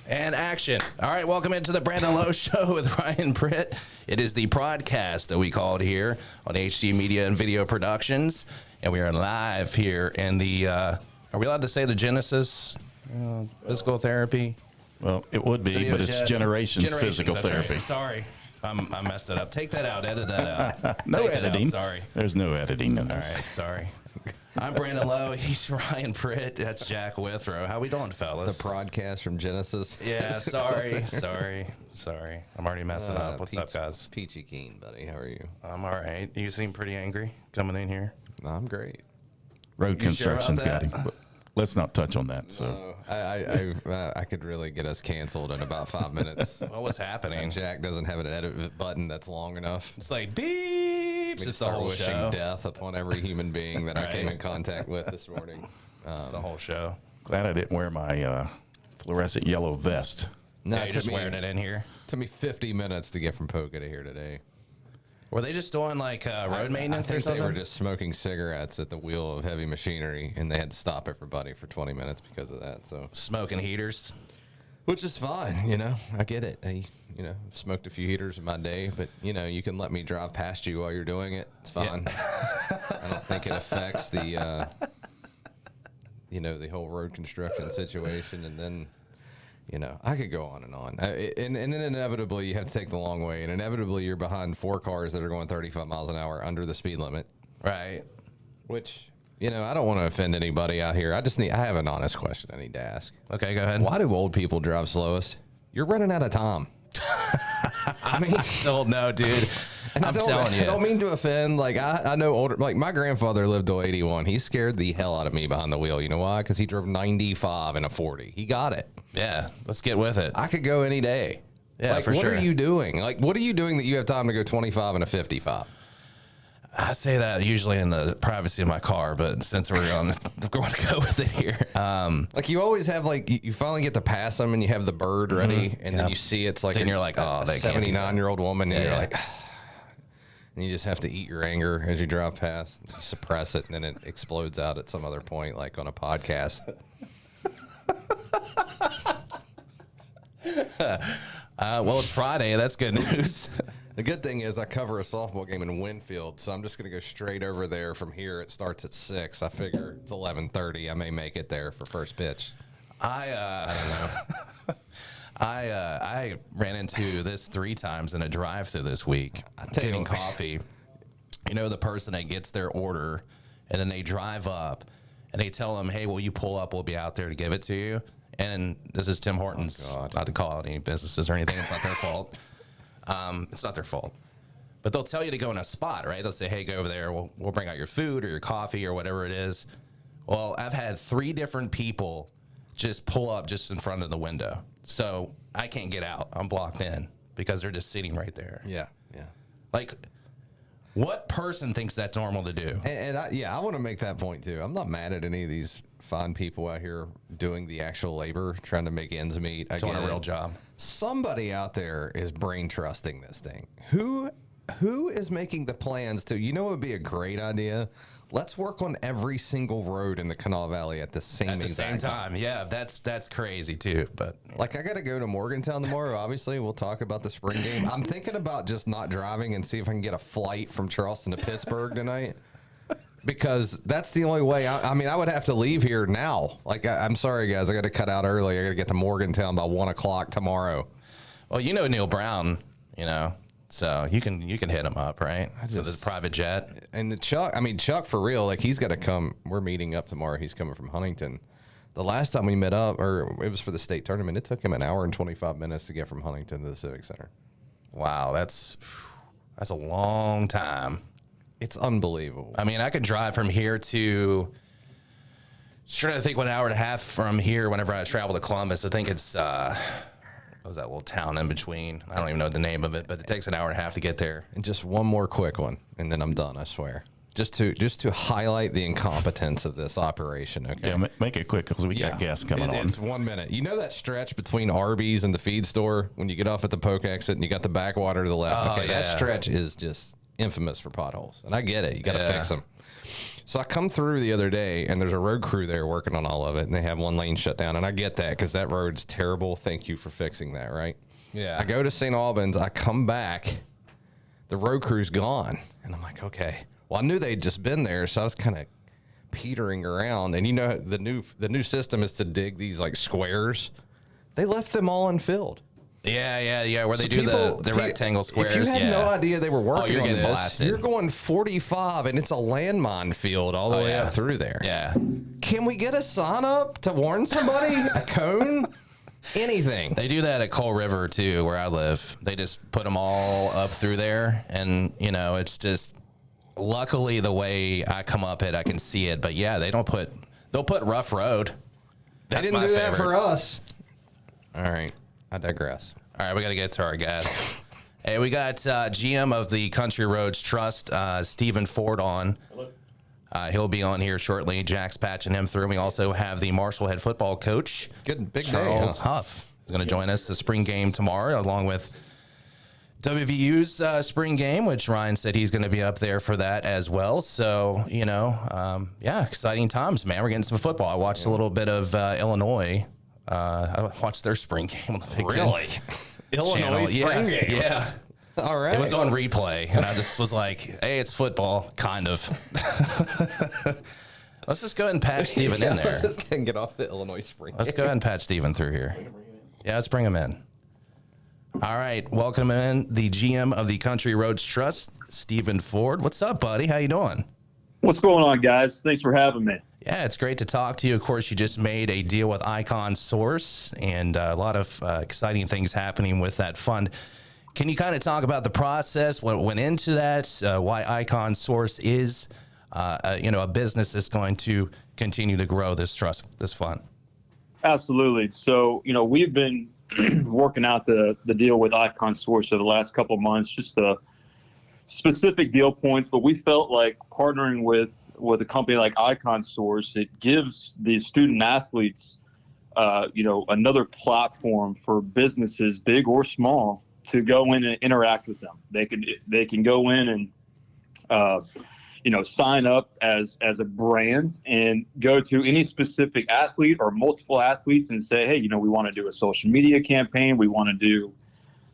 And action. All right, welcome into the Brandon Lowe Show with Ryan Pritt. It is the broadcast that we call it here on HD Media and Video Productions. And we are live here in the, are we allowed to say the Genesis physical therapy? Well, it would be, but it's Generations Physical Therapy. Right. Sorry, I messed it up. Take that out. Edit that out. No Take editing. Sorry. There's no editing in this. All right, sorry. I'm Brandon Lowe. He's Ryan Pritt. That's Jack Withrow. How we doing, fellas? The broadcast from Genesis. Yeah, sorry. I'm already messing up. What's up, guys? Peachy keen, buddy. How are you? I'm all right. You seem pretty angry coming in here. I'm great. Road You sure construction's about got that? him. But let's not touch on that. So I could really get us canceled in about 5 minutes. Well, what's happening? Jack doesn't have an edit button that's long enough. It's like beeps. We It's the start whole wishing show. death upon every human being that I came in contact with this morning. It's the whole show. glad I didn't wear my fluorescent yellow vest. No, Yeah, it you're took just me, wearing it in here. took me 50 minutes to get from Poca to here today. Were they just doing like road maintenance I or think something? they were just smoking cigarettes at the wheel of heavy machinery, and they had to stop everybody for 20 minutes because of that. So, smoking heaters. which is fine, I get it. I, smoked a few heaters in my day, but you can let me drive past you while you're doing it. It's fine. I don't think it affects the, the whole road construction situation, and then. I could go on and on. And then inevitably you have to take the long way. And inevitably you're behind 4 cars that are going 35 miles an hour under the speed limit. Right. Which, I don't want to offend anybody out here. I have an honest question I need to ask. Okay, go ahead. Why do old people drive slowest? You're running out of time. I mean, Don't know, dude. and I'm telling you. I don't mean to offend. Like, I know older, like my grandfather lived till 81. He scared the hell out of me behind the wheel. You know why? Because he drove 95 in a 40. He got it. Yeah, let's get with it. I could go any day. Yeah, like, for what sure. are you doing? Like, what are you doing that you have time to go 25 and a 55? I say that usually in the privacy of my car, but since we're going to go with it here. Like, you always have, like, you finally get to pass them and you have the bird ready, and then you see it's like Then you're like, oh, they can't do that. 79-year-old woman, and you're Yeah. like, and you just have to eat your anger as you drive past. You suppress it, and then it explodes out at some other point, like on a podcast. Well, it's Friday. That's good news. The good thing is I cover a softball game in Winfield, so I'm just going to go straight over there from here. It starts at 6. I figure it's 11:30. I may make it there for first pitch. I ran into this 3 times in a drive-through this week. tell you Getting what. coffee. The person that gets their order, and then they drive up, and they tell them, "Hey, will you pull up? We'll be out there to give it to you." And this is Tim Hortons. God. Not to call out any businesses or anything. It's not their fault. It's not their fault. But they'll tell you to go in a spot, right? They'll say, "Hey, go over there. We'll bring out your food or your coffee or whatever it is." Well, I've had 3 different people just pull up just in front of the window. So I can't get out. I'm blocked in because they're just sitting right there. Yeah. Like, what person thinks that's normal to do? And I want to make that point too. I'm not mad at any of these fine people out here doing the actual labor, trying to make ends meet. It's on a real job. Somebody out there is brain trusting this thing. Who is making the plans to, what would be a great idea? Let's work on every single road in the Kanawha Valley at the same time. Yeah, that's crazy too. But like, I got to go to Morgantown tomorrow. Obviously, we'll talk about the spring game. I'm thinking about just not driving and see if I can get a flight from Charleston to Pittsburgh tonight. Because that's the only way. I mean, I would have to leave here now. Like, I'm sorry, guys. I got to cut out early. I got to get to Morgantown by 1 o'clock tomorrow. well, Neil Brown, so you can hit him up, right? So this private jet. And Chuck, for real, like, he's got to come. We're meeting up tomorrow. He's coming from Huntington. The last time we met up, or it was for the state tournament, it took him an hour and 25 minutes to get from Huntington to the Civic Center. Wow, that's a long time. It's unbelievable. I mean, I could drive from here to. Trying to think what hour and a half from here. Whenever I travel to Columbus, I think it's. What was that little town in between? I don't even know the name of it, but it takes an hour and a half to get there. And just one more quick one, and then I'm done, I swear. Just to highlight the incompetence of this operation, okay? Yeah, make it quick because we got gas coming on. It's 1 minute. You know that stretch between Arby's and the feed store when you get off at the Polk exit and you got the backwater to the left? Oh, okay, that yeah. stretch is just infamous for potholes. And I get it. You got to fix them. So I come through the other day, and there's a road crew there working on all of it, and they have one lane shut down. And I get that because that road's terrible. Thank you for fixing that, right? Yeah. I go to St. Albans. I come back. The road crew's gone. And I'm like, okay. Well, I knew they'd just been there, so I was kind of petering around. And, the new system is to dig these, like, squares. They left them all unfilled. Yeah. Where they do the rectangle squares. If you had no idea they were working you're on getting this, blasted. you're going 45, and it's a landmine field all the way up through there. Yeah. Can we get a sign up to warn somebody? A cone? Anything. They do that at Coal River, too, where I live. They just put them all up through there, and, it's just, luckily, the way I come up it, I can see it. But, yeah, they'll put rough road. They That's didn't my do favorite. that for us. All right. I digress. All right, we got to get to our guest. Hey, we got GM of the Country Roads Trust, Stephen Ford, on. Hello. He'll be on here shortly. Jack's patching him through. We also have the Marshall head football coach, Good big Charles day, huh? Huff. He's going to join us the spring game tomorrow, along with WVU's spring game, which Ryan said he's going to be up there for that as well. So, exciting times, man. We're getting some football. I watched a little bit of Illinois. I watched their spring game on the Big Ten Really? Illinois channel. spring game? Yeah. All right. It was on replay, and I just was like, hey, it's football, kind of. Let's just go ahead and patch Steven in there. Let's just go ahead and get off the Illinois spring Let's go ahead and patch Steven through here. Yeah, let's bring him in. All right, welcome in the GM of the Country Roads Trust, Stephen Ford. What's up, buddy? How you doing? What's going on, guys? Thanks for having me. Yeah, it's great to talk to you. Of course, you just made a deal with Icon Source, and a lot of exciting things happening with that fund. Can you kind of talk about the process, what went into that, why Icon Source is, a business that's going to continue to grow this trust, this fund? Absolutely. So, we've been working out the deal with Icon Source over the last couple of months, just the specific deal points, but we felt like partnering with a company like Icon Source, it gives the student athletes, another platform for businesses, big or small, to go in and interact with them. They can go in and sign up as a brand and go to any specific athlete or multiple athletes and say, hey, we want to do a social media campaign. We want to do,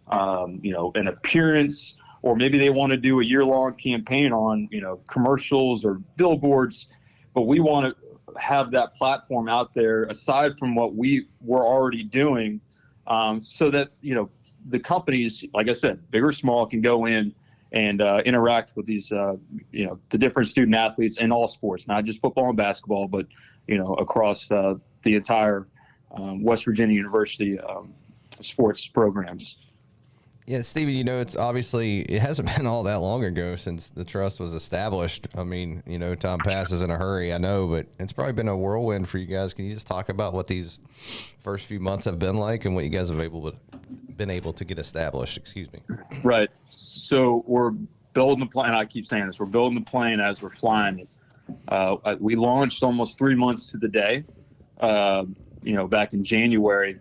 an appearance, or maybe they want to do a year-long campaign on, commercials or billboards. But we want to have that platform out there aside from what we were already doing, so that, the companies, like I said, big or small, can go in and interact with these, the different student athletes in all sports, not just football and basketball, but, across the entire West Virginia University sports programs. Yeah, Stevie, it's obviously, it hasn't been all that long ago since the trust was established. I mean, time passes in a hurry, I know, but it's probably been a whirlwind for you guys. Can you just talk about what these first few months have been like and what you guys have been able to get established? Excuse me. Right. So we're building the plane. I keep saying this. We're building the plane as we're flying it. We launched almost 3 months to the day, back in January.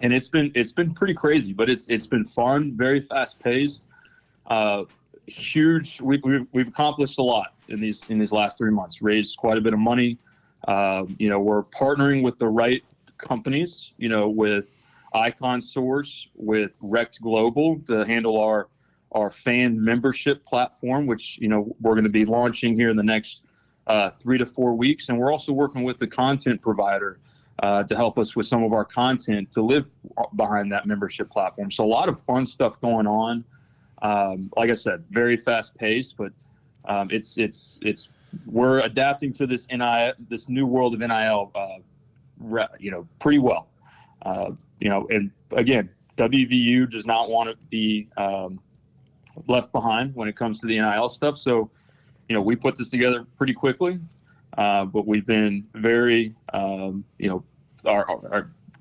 And it's been pretty crazy, but it's been fun, very fast paced, huge. We've accomplished a lot in these last 3 months. Raised quite a bit of money. We're partnering with the right companies. With Icon Source, with Rect Global to handle our fan membership platform, which we're going to be launching here in the next 3 to 4 weeks, and we're also working with the content provider to help us with some of our content to live behind that membership platform. So a lot of fun stuff going on. Like I said, very fast paced, but we're adapting to this this new world of NIL, pretty well. And again, WVU does not want to be left behind when it comes to the NIL stuff. So, we put this together pretty quickly. But we've been very, are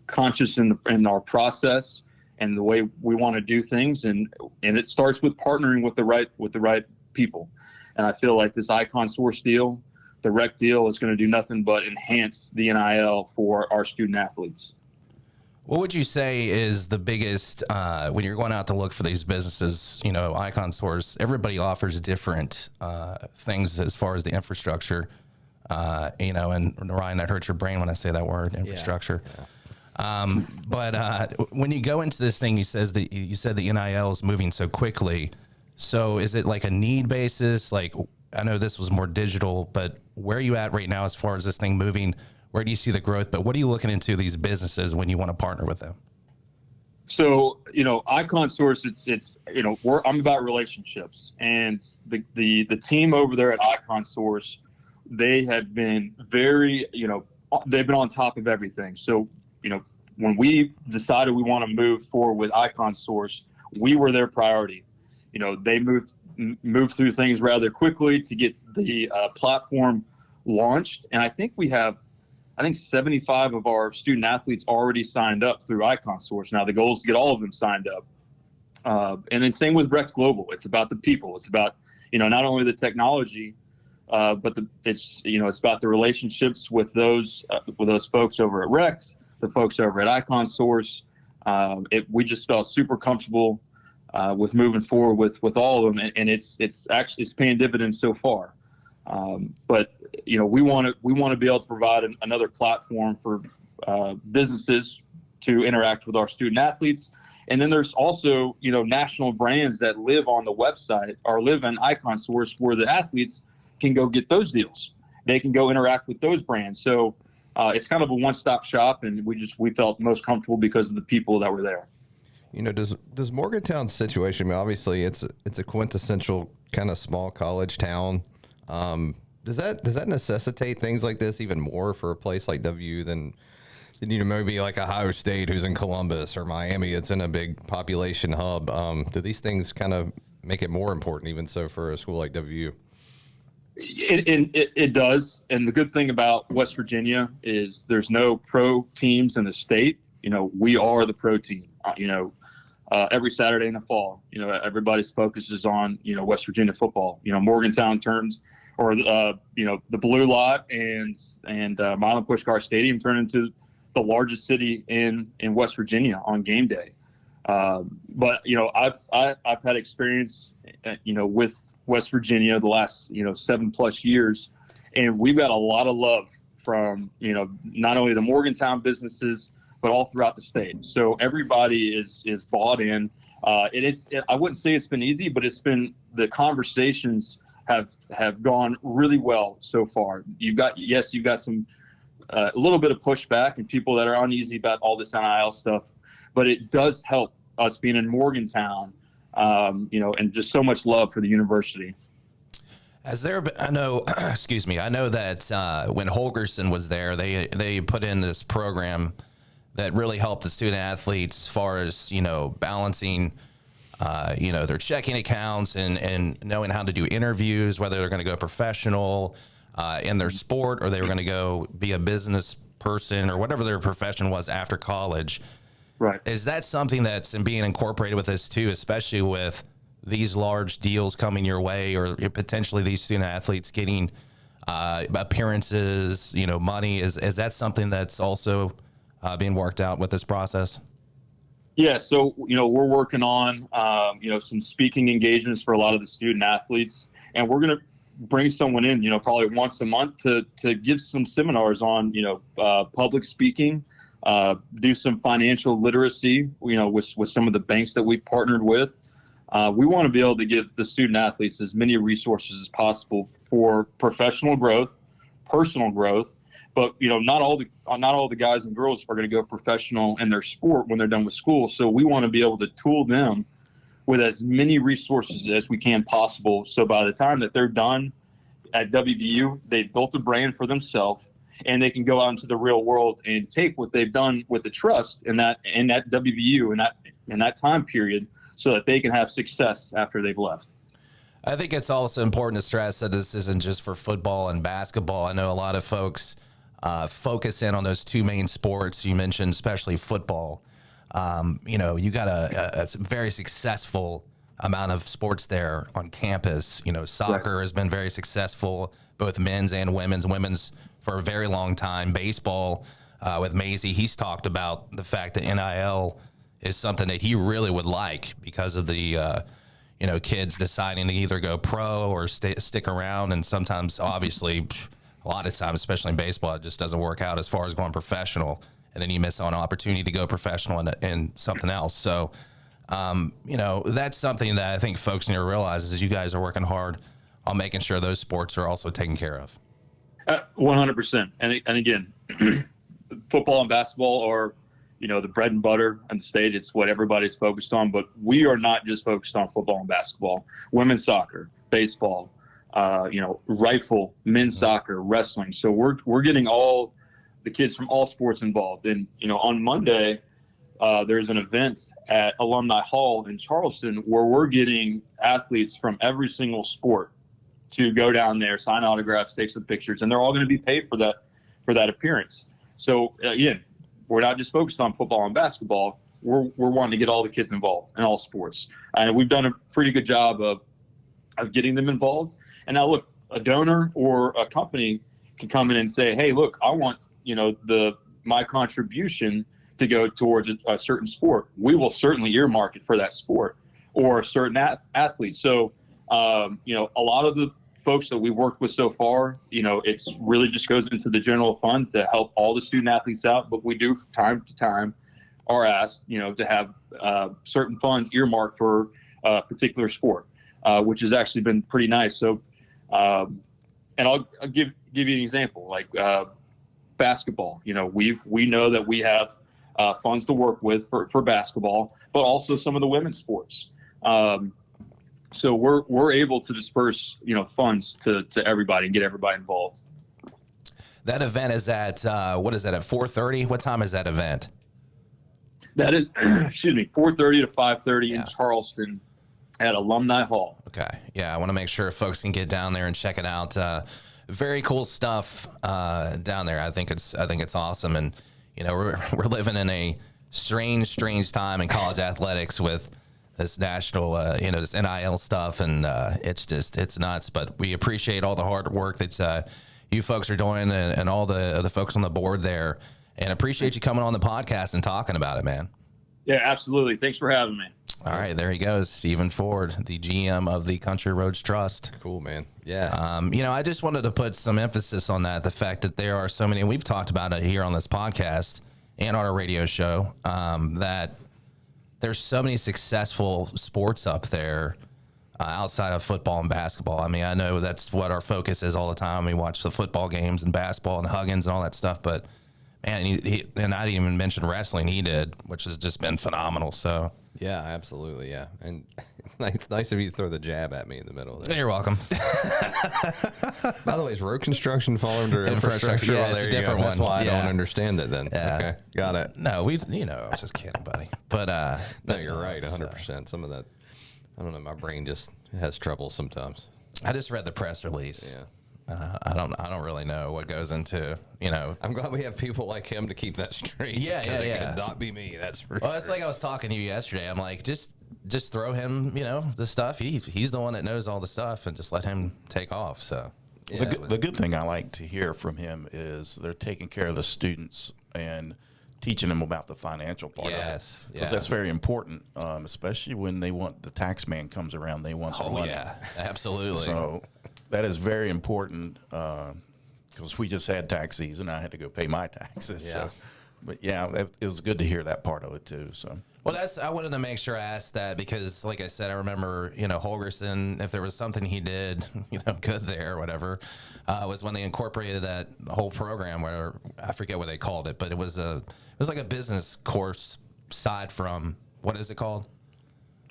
conscious in our process and the way we want to do things, and it starts with partnering with the right people. And I feel like this Icon Source deal, the Rec deal, is going to do nothing but enhance the NIL for our student athletes. What would you say is the biggest, when you're going out to look for these businesses, Icon stores, everybody offers different things as far as the infrastructure, and Ryan, that hurts your brain when I say that word, infrastructure. Yeah. But when you go into this thing, you said the NIL is moving so quickly. So is it like a need basis? Like, I know this was more digital, but where are you at right now as far as this thing moving? Where do you see the growth? But what are you looking into these businesses when you want to partner with them? So, Icon Source, I'm about relationships, and the team over there at Icon Source, they have been very, they've been on top of everything. So, when we decided we want to move forward with Icon Source, we were their priority. They moved through things rather quickly to get the platform launched. And I think we have, 75 of our student athletes already signed up through Icon Source. Now the goal is to get all of them signed up. And then same with Rex Global. It's about the people. It's about, not only the technology, but it's about the relationships with those folks over at Rex, the folks over at Icon Source. We just felt super comfortable with moving forward with all of them, and it's paying dividends so far. But we want to be able to provide another platform for businesses to interact with our student athletes, and then there's also national brands that live on the website or live in Icon Source where the athletes can go get those deals. They can go interact with those brands. So it's kind of a one-stop shop, and we felt most comfortable because of the people that were there. Does Morgantown's situation, I mean, obviously it's a quintessential kind of small college town. Does that necessitate things like this even more for a place like W than maybe like Ohio State, who's in Columbus, or Miami, it's in a big population hub? Do these things kind of make it more important, even so, for a school like W? It does. And the good thing about West Virginia is there's no pro teams in the state. We are the pro team. Every Saturday in the fall, everybody's focus is on, West Virginia football. Morgantown turns, or the Blue Lot and Milan Puskar Stadium turn into the largest city in West Virginia on game day. But I've had experience, with West Virginia the last 7+ years, and we've got a lot of love from not only the Morgantown businesses, but all throughout the state. So everybody is bought in. I wouldn't say it's been easy, but the conversations have gone really well so far. You've got some a little bit of pushback and people that are uneasy about all this NIL stuff, but it does help us being in Morgantown, and just so much love for the university. I know, excuse me, I know that when Holgerson was there, they put in this program that really helped the student athletes as far as, balancing, their checking accounts and knowing how to do interviews, whether they're going to go professional in their sport or they were going to go be a business person or whatever their profession was after college. Right. Is that something that's being incorporated with this too, especially with these large deals coming your way or potentially these student athletes getting appearances, money? Is that something that's also being worked out with this process? Yeah, so we're working on some speaking engagements for a lot of the student athletes, and we're going to bring someone in probably once a month to give some seminars on public speaking, do some financial literacy with some of the banks that we've partnered with. We want to be able to give the student athletes as many resources as possible for professional growth, personal growth. But not all the guys and girls are going to go professional in their sport when they're done with school. So we want to be able to tool them with as many resources as we can possible. So by the time that they're done at WVU, they've built a brand for themselves, and they can go out into the real world and take what they've done with the trust in that WVU in that time period, so that they can have success after they've left. I think it's also important to stress that this isn't just for football and basketball. I know a lot of folks focus in on those two main sports you mentioned, especially football. You got a very successful amount of sports there on campus. Soccer has been very successful, both men's and women's. Women's for a very long time. Baseball, with Maisie, he's talked about the fact that NIL is something that he really would like because of the kids deciding to either go pro or stick around, and sometimes, obviously, a lot of times, especially in baseball, it just doesn't work out as far as going professional, and then you miss on an opportunity to go professional in something else. So, that's something that I think folks need to realize is you guys are working hard on making sure those sports are also taken care of. 100%. And again, football and basketball are, the bread and butter in the state. It's what everybody's focused on. But we are not just focused on football and basketball. Women's soccer, baseball, rifle, men's soccer, wrestling. So we're getting all the kids from all sports involved. And, on Monday, there's an event at Alumni Hall in Charleston where we're getting athletes from every single sport to go down there, sign autographs, take some pictures, and they're all going to be paid for that appearance. So again, we're not just focused on football and basketball. We're wanting to get all the kids involved in all sports, and we've done a pretty good job of getting them involved. And now, look, a donor or a company can come in and say, "Hey, look, I want my contribution to go towards a certain sport. We will certainly earmark it for that sport or a certain athlete." So, a lot of the folks that we've worked with so far, it's really just goes into the general fund to help all the student athletes out. But we do, from time to time, are asked, to have certain funds earmarked for a particular sport, which has actually been pretty nice. So, and I'll give you an example, like basketball. We know that we have funds to work with for basketball, but also some of the women's sports. So we're able to disperse, funds to everybody and get everybody involved. That event is at, what is that, at 4:30? What time is that event? That is, 4:30 to 5:30 in Charleston at Alumni Hall. Okay. Yeah, I want to make sure folks can get down there and check it out. Very cool stuff down there. I think it's awesome. And, we're living in a strange time in college athletics with this national, this NIL stuff, and it's nuts. But we appreciate all the hard work that you folks are doing, and all the folks on the board there, and appreciate you coming on the podcast and talking about it, man. Yeah, absolutely. Thanks for having me. All right, there he goes, Stephen Ford, the GM of the Country Roads Trust. Cool, man. Yeah. I just wanted to put some emphasis on that, the fact that there are so many, and we've talked about it here on this podcast and on our radio show, that there's so many successful sports up there outside of football and basketball. I mean, I know that's what our focus is all the time. We watch the football games and basketball and Huggins and all that stuff, but man, he and I didn't even mention wrestling he did, which has just been phenomenal. So yeah, absolutely. Yeah. And nice of you to throw the jab at me in the middle there. You're welcome. By the way, is road construction fall under infrastructure? Yeah, it's a different one. That's why I Yeah. don't understand it then. Yeah. Okay. Got it. No, I was just kidding, buddy. But No, you're right. 100%. Some of that, I don't know. My brain just has trouble sometimes. I just read the press release. Yeah. I don't really know what goes into, I'm glad we have people like him to keep that straight. Yeah, because yeah. it could not be me. That's for Well, sure. it's like I was talking to you yesterday. I'm like, just throw him, the stuff. He's the one that knows all the stuff, and just let him take off. So Yeah. The good thing I like to hear from him is they're taking care of the students and teaching them about the financial part Yes, of it. Because yeah. that's very important, especially when the tax man comes around, they want the money. yeah, absolutely. So that is very important because we just had tax season. I had to go pay my taxes. Yeah. So. But, yeah, it was good to hear that part of it, too. So. Well, I wanted to make sure I asked that because, like I said, I remember, Holgerson, if there was something he did, good there or whatever, was when they incorporated that whole program where I forget what they called it, but it was like a business course aside from, what is it called?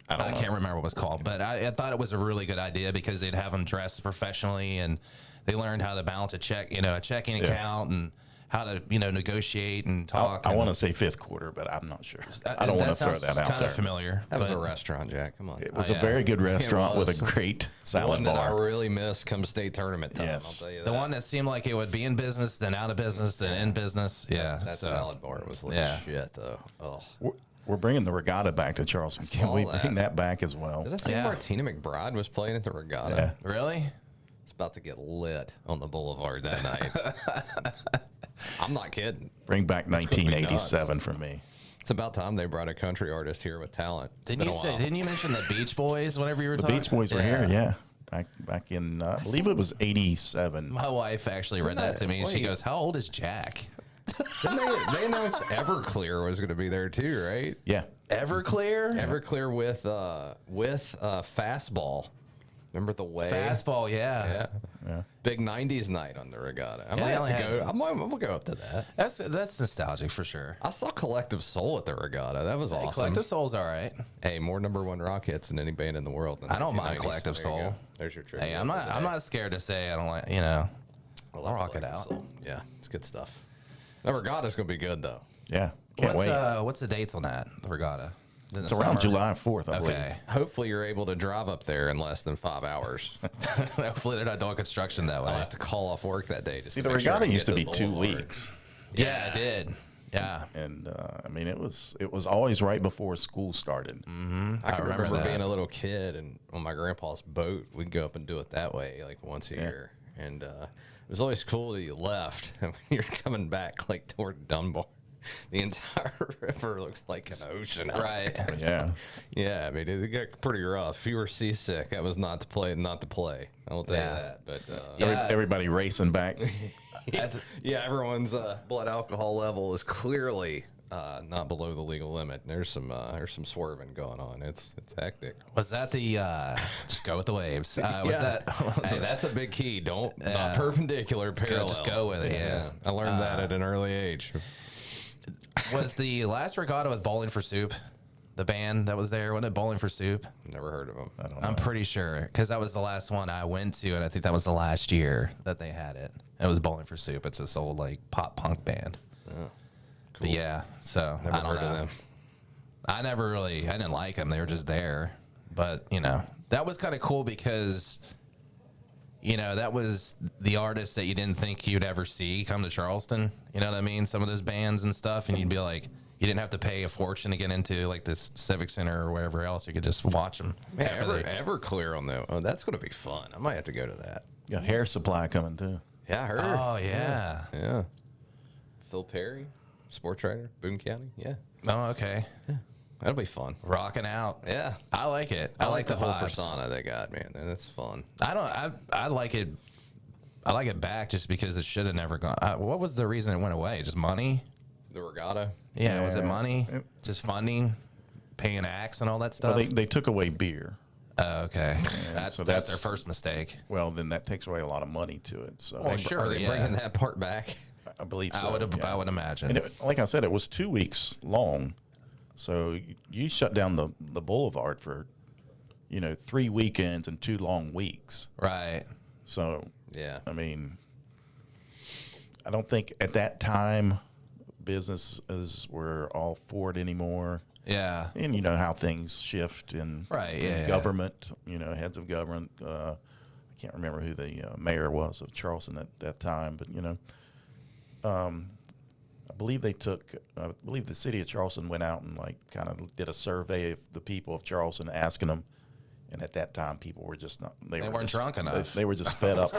I can't remember what it was called, but I thought it was a really good idea because they'd have them dressed professionally and they learned how to balance a checking account and how to, negotiate and talk. I want to say fifth quarter, but I'm not sure. I don't want to throw that out there. Kind of familiar. That was a restaurant, Jack. Come on. It was a very good restaurant with a great salad One that I bar. really missed come state tournament time. Yes. I'll tell you that. The one that seemed like it would be in business, then out of business, then in business. Yeah. That salad bar was shit, though. Oh. We're bringing the regatta back to Charleston. Can saw we that. bring that back as well? Did I see Yeah. Martina McBride was playing at the regatta? Yeah. Really? It's about to get lit on the boulevard that night. I'm I'm not kidding. Bring back gonna be 1987 for me. It's about time they brought a country artist here with talent. Didn't you mention the Beach Boys whenever you were The talking? Beach Boys were here, yeah. Back in, I believe it was 87. My wife actually read that to me, and she wait. goes, "How old is Jack?" Didn't they announced Everclear was going to be there too, right? Yeah. Everclear? Everclear with Fastball. Remember the way? Fastball, yeah. Yeah. Big 90s night on the regatta. I Yeah, might they have only to had- go. I'm gonna go up to that. That's nostalgic for sure. I saw Collective Soul at the regatta. That was awesome. Collective Soul's all right. Hey, more #1 rock hits than any band in the world. In I don't mind 1990s. Collective There you Soul. go. There's your trivia. Hey, I'm not scared to say I don't like, I love I'll rock it Collective out. Soul. Yeah, it's good stuff. The regatta's gonna be good though. Yeah. Can't wait. What's the dates on that, the regatta? Is it in the It's around summer? July 4th, I believe. Okay. Hopefully, you're able to drive up there in less than 5 hours. Hopefully they're not doing construction that I'll way. have to call off work that day. Just See, to the make sure I regatta can used get to be the 2 boulevard. weeks. Yeah, it did. Yeah. And, I mean, it was always right before school started. I can remember remember that. being a little kid and on my grandpa's boat, we'd go up and do it that way, like once a year. And it was always cool that you left and when you're coming back, like toward Dunbar. The entire river looks like an ocean out Right. there. Yeah. Yeah, I mean, it got pretty rough. If you were seasick, that was not to play. I will tell you Yeah. that. But Yeah. Everybody racing back. yeah, everyone's blood alcohol level is clearly not below the legal limit. There's some swerving going on. It's hectic. Was that the just go with the waves? Was that Hey, that's a big key. Don't not perpendicular, parallel. just go with it, yeah. I learned that at an early age. was the last regatta with Bowling for Soup? The band that was there, wasn't it Bowling for Soup? Never heard of them. I'm pretty sure because that was the last one I went to, and I think that was the last year that they had it. It was Bowling for Soup. It's this old like pop punk band. But yeah, so Never I don't heard know. of them. I didn't like them. They were just there. But, that was kind of cool because, that was the artist that you didn't think you'd ever see come to Charleston. You know what I mean? Some of those bands and stuff. And you'd be like, you didn't have to pay a fortune to get into like this Civic Center or wherever else. You could just watch them. Man, Everclear on that. Oh, that's going to be fun. I might have to go to that. Got Hair Supply coming, too. Yeah, I heard. Oh, yeah. Yeah. Phil Perry, sports writer, Boone County. Yeah. Oh, okay. That'll be fun. Rocking out. Yeah. I like it. I like the whole vibes. persona they got, man. And it's fun. I like it. I like it back just because it should have never gone. What was the reason it went away? Just money? The regatta. Yeah, was it Yeah. money? Just funding, paying acts and all that stuff? Well, they took away beer. Oh, okay. That's so their that's- first mistake. Well, then that takes away a lot of money to it. So Well, sure. Are they yeah. bringing that part back? I believe so. I would imagine. And like I said, it was 2 weeks long. So you shut down the boulevard for, 3 weekends and 2 long weeks. Right. So, Yeah. I mean, I don't think at that time businesses were all for it anymore. Yeah. And you know how things shift in, Right, in yeah. government, heads of government. I can't remember who the mayor was of Charleston at that time, but, I believe I believe the city of Charleston went out and kind of did a survey of the people of Charleston, asking them. And at that time, people were just not. They weren't just, drunk enough. They were just fed up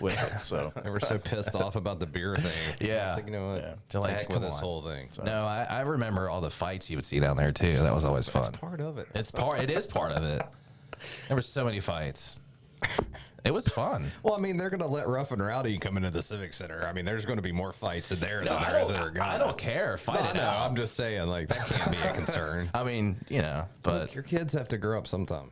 with it. So They were so pissed off about the beer thing. Yeah. It's like, you know what? Yeah. They're like, Heck come with this on. whole thing. No, I remember all the fights you would see down there too. That was always fun. It's part of it. It is part of it. There were so many fights. It was fun. Well, I mean, they're going to let Rough and Rowdy come into the Civic Center. I mean, there's going to be more fights in there than there is at Regatta. I don't care. Fight No, it no, out. I'm just saying, that can't be a concern. I mean, but Look, your kids have to grow up sometime.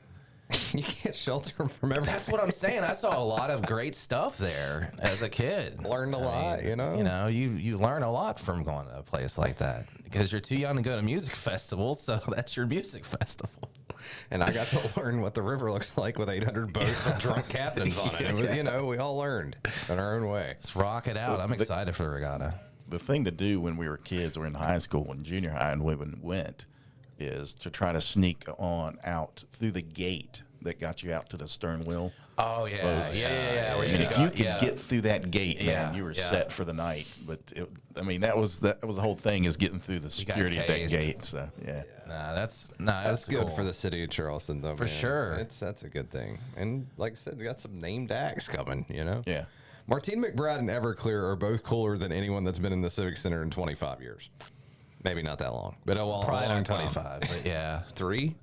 You can't shelter them from everything. that's what I'm saying. I saw a lot of great stuff there as a kid. Learned a lot, You learn a lot from going to a place like that because you're too young to go to music festivals, so that's your music festival. And I got to learn what the river looks like with 800 boats and drunk captains on it. It was, we all learned in our own way. Let's rock it out. I'm excited for the regatta. the thing to do when we were kids or in high school and junior high and women went is to try to sneak on out through the gate that got you out to the stern wheel. Oh yeah, boats. yeah. Where And you if got- you could get through that gate, man, Yeah, you were yeah. set for the night. But that was the whole thing, is getting through the got security at that tased. gate. So yeah. that's Good cool. for the city of Charleston, though. For man. sure. That's a good thing. And like I said, they got some named acts coming. Yeah. Martine McBride and Everclear are both cooler than anyone that's been in the Civic Center in 25 years. Maybe not that long, but Probably a long not time. 25, but yeah. 3?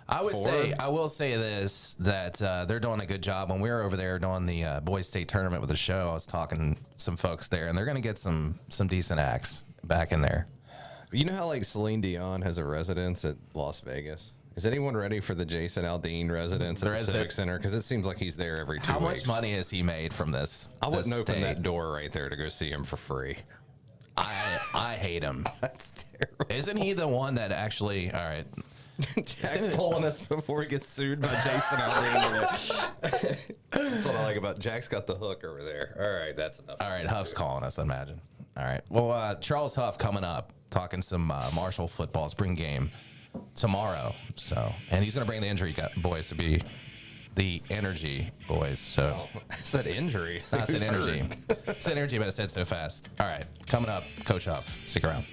I would 4? say, I will say this, that they're doing a good job. When we were over there doing the boys state tournament with the show, I was talking to some folks there, and they're going to get some decent acts back in there. You know how like Celine Dion has a residence at Las Vegas? Is anyone ready for the Jason Aldean residence at the Civic Center? Because it seems like he's there every 2 weeks. How much money has he made from this? I wouldn't open state? that door right there to go see him for free. I hate him. That's terrible. Isn't he the one that actually? All right. Jack's pulling us before he gets sued by Jason Aldean. That's what I like about Jack's got the hook over there. All right, that's enough. All right, Huff's calling us, I imagine. All right. Well, Charles Huff coming up, talking some Marshall football spring game tomorrow. So, and he's going to bring the injury boys to be the energy boys. So, I said injury. I said energy. I said energy, but I said so fast. All right, coming up, Coach Huff. Stick around.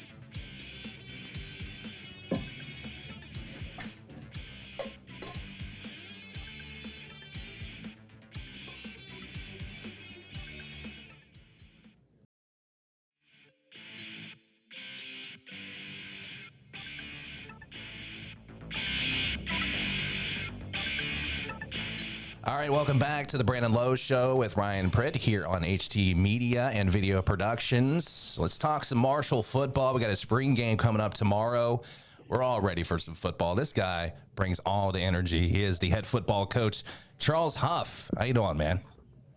All right, welcome back to the Brandon Lowe Show with Ryan Pritt here on HT Media and Video Productions. Let's talk some Marshall football. We got a spring game coming up tomorrow. We're all ready for some football. This guy brings all the energy. He is the head football coach, Charles Huff. How you doing, man?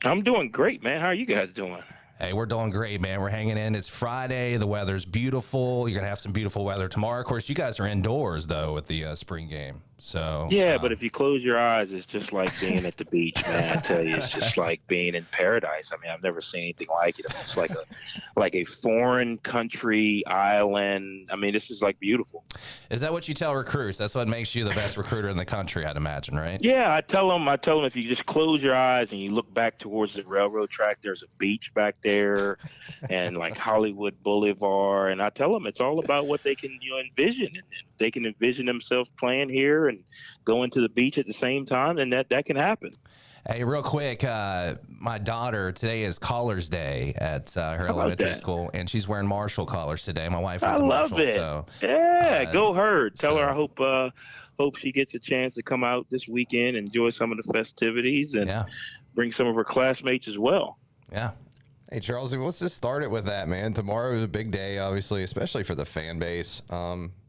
I'm doing great, man. How are you guys doing? Hey, we're doing great, man. We're hanging in. It's Friday. The weather's beautiful. You're going to have some beautiful weather tomorrow. Of course, you guys are indoors, though, with the spring game. So yeah, but if you close your eyes, it's just like being at the beach, man. I tell you, it's just like being in paradise. I mean, I've never seen anything like it. It's like a foreign country island. I mean, this is like beautiful. Is that what you tell recruits? That's what makes you the best recruiter in the country, I'd imagine, right? Yeah, I tell them if you just close your eyes and you look back towards the railroad track, there's a beach back there and like Hollywood Boulevard. And I tell them it's all about what they can envision. And they can envision themselves playing here and going to the beach at the same time, and that can happen. Hey, real quick, my daughter, today is Collars Day at her elementary school, and she's wearing Marshall collars today. My wife went to Marshall. I love it. So, yeah, go her. Tell her I hope she gets a chance to come out this weekend, enjoy some of the festivities, and bring some of her classmates as well. Yeah. Hey, Charles, let's just start it with that, man. Tomorrow is a big day, obviously, especially for the fan base.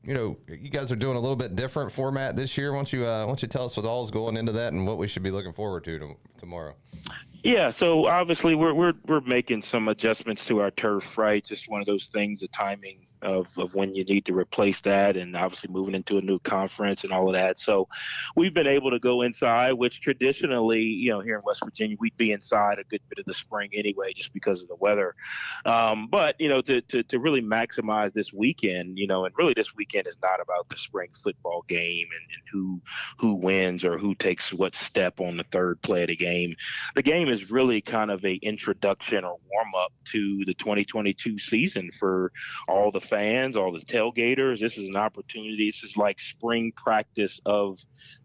You guys are doing a little bit different format this year. Why don't you tell us what all's going into that and what we should be looking forward to tomorrow? Yeah, so obviously we're making some adjustments to our turf, right? Just one of those things, the timing of when you need to replace that, and obviously moving into a new conference and all of that. So we've been able to go inside, which traditionally, here in West Virginia, we'd be inside a good bit of the spring anyway, just because of the weather. But to really maximize this weekend, and really this weekend is not about the spring football game and who wins or who takes what step on the third play of the game. The game is really kind of a introduction or warm up to the 2022 season for all the fans, all the tailgaters. This is an opportunity. This is like spring practice of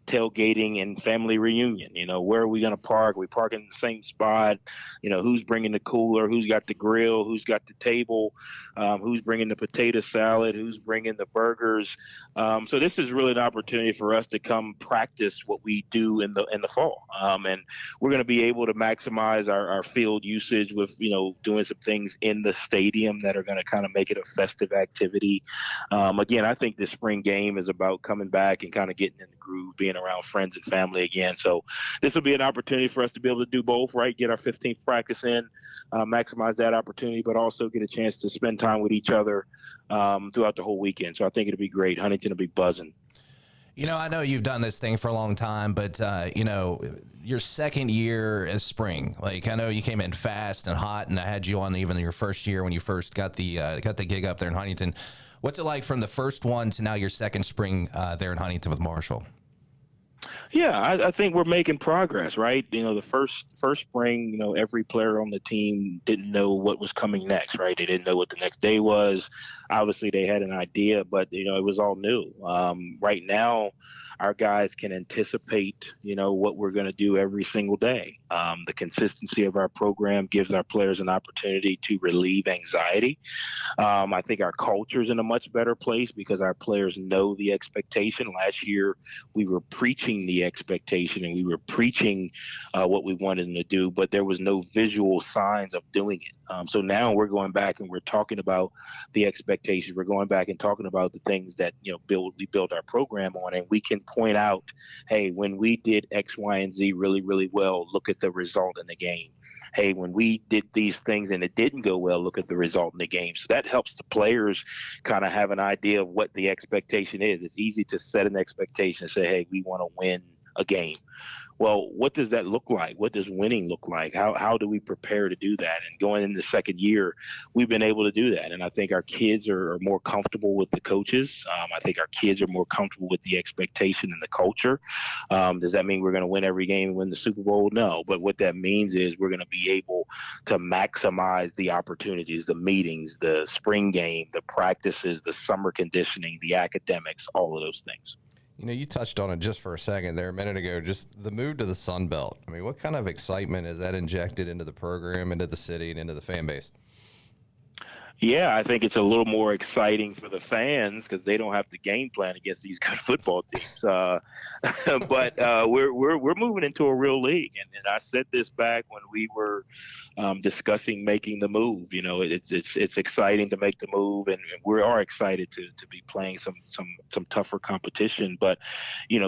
tailgating and family reunion. Where are we going to park? We park in the same spot. Who's bringing the cooler? Who's got the grill? Who's got the table? Who's bringing the potato salad? Who's bringing the burgers? So this is really an opportunity for us to come practice what we do in the fall. And we're going to be able to maximize our field usage with, doing some things in the stadium that are going to kind of make it a festive activity. Again, I think the spring game is about coming back and kind of getting in the groove, being around friends and family again. So this will be an opportunity for us to be able to do both, right? Get our 15th practice in, maximize that opportunity, but also get a chance to spend time with each other throughout the whole weekend. So I think it'll be great. Huntington will be buzzing. I know you've done this thing for a long time, but, your second year is spring. Like, I know you came in fast and hot, and I had you on even your first year when you first got the gig up there in Huntington. What's it like from the first one to now your second spring there in Huntington with Marshall? Yeah, I think we're making progress, right? The first spring, every player on the team didn't know what was coming next, right? They didn't know what the next day was. Obviously, they had an idea, but, it was all new. Right now, our guys can anticipate, what we're going to do every single day. The consistency of our program gives our players an opportunity to relieve anxiety. I think our culture is in a much better place because our players know the expectation. Last year, we were preaching the expectation and we were preaching what we wanted them to do, but there was no visual signs of doing it. So now we're going back and we're talking about the expectations. We're going back and talking about the things that we build our program on, and we can point out, hey, when we did X, Y, and Z really, really well, look at the result in the game. Hey, when we did these things and it didn't go well, look at the result in the game. So that helps the players kind of have an idea of what the expectation is. It's easy to set an expectation and say, hey, we want to win a game. Well, what does that look like? What does winning look like? How do we prepare to do that? And going into the second year, we've been able to do that. And I think our kids are more comfortable with the coaches. I think our kids are more comfortable with the expectation and the culture. Does that mean we're going to win every game and win the Super Bowl? No. But what that means is we're going to be able to maximize the opportunities, the meetings, the spring game, the practices, the summer conditioning, the academics, all of those things. You touched on it just for a second there a minute ago, just the move to the Sun Belt. I mean, what kind of excitement is that injected into the program, into the city, and into the fan base? Yeah, I think it's a little more exciting for the fans because they don't have to game plan against these good football teams. But we're moving into a real league, and I said this back when we were discussing making the move. It's exciting to make the move, and we are excited to be playing some tougher competition. But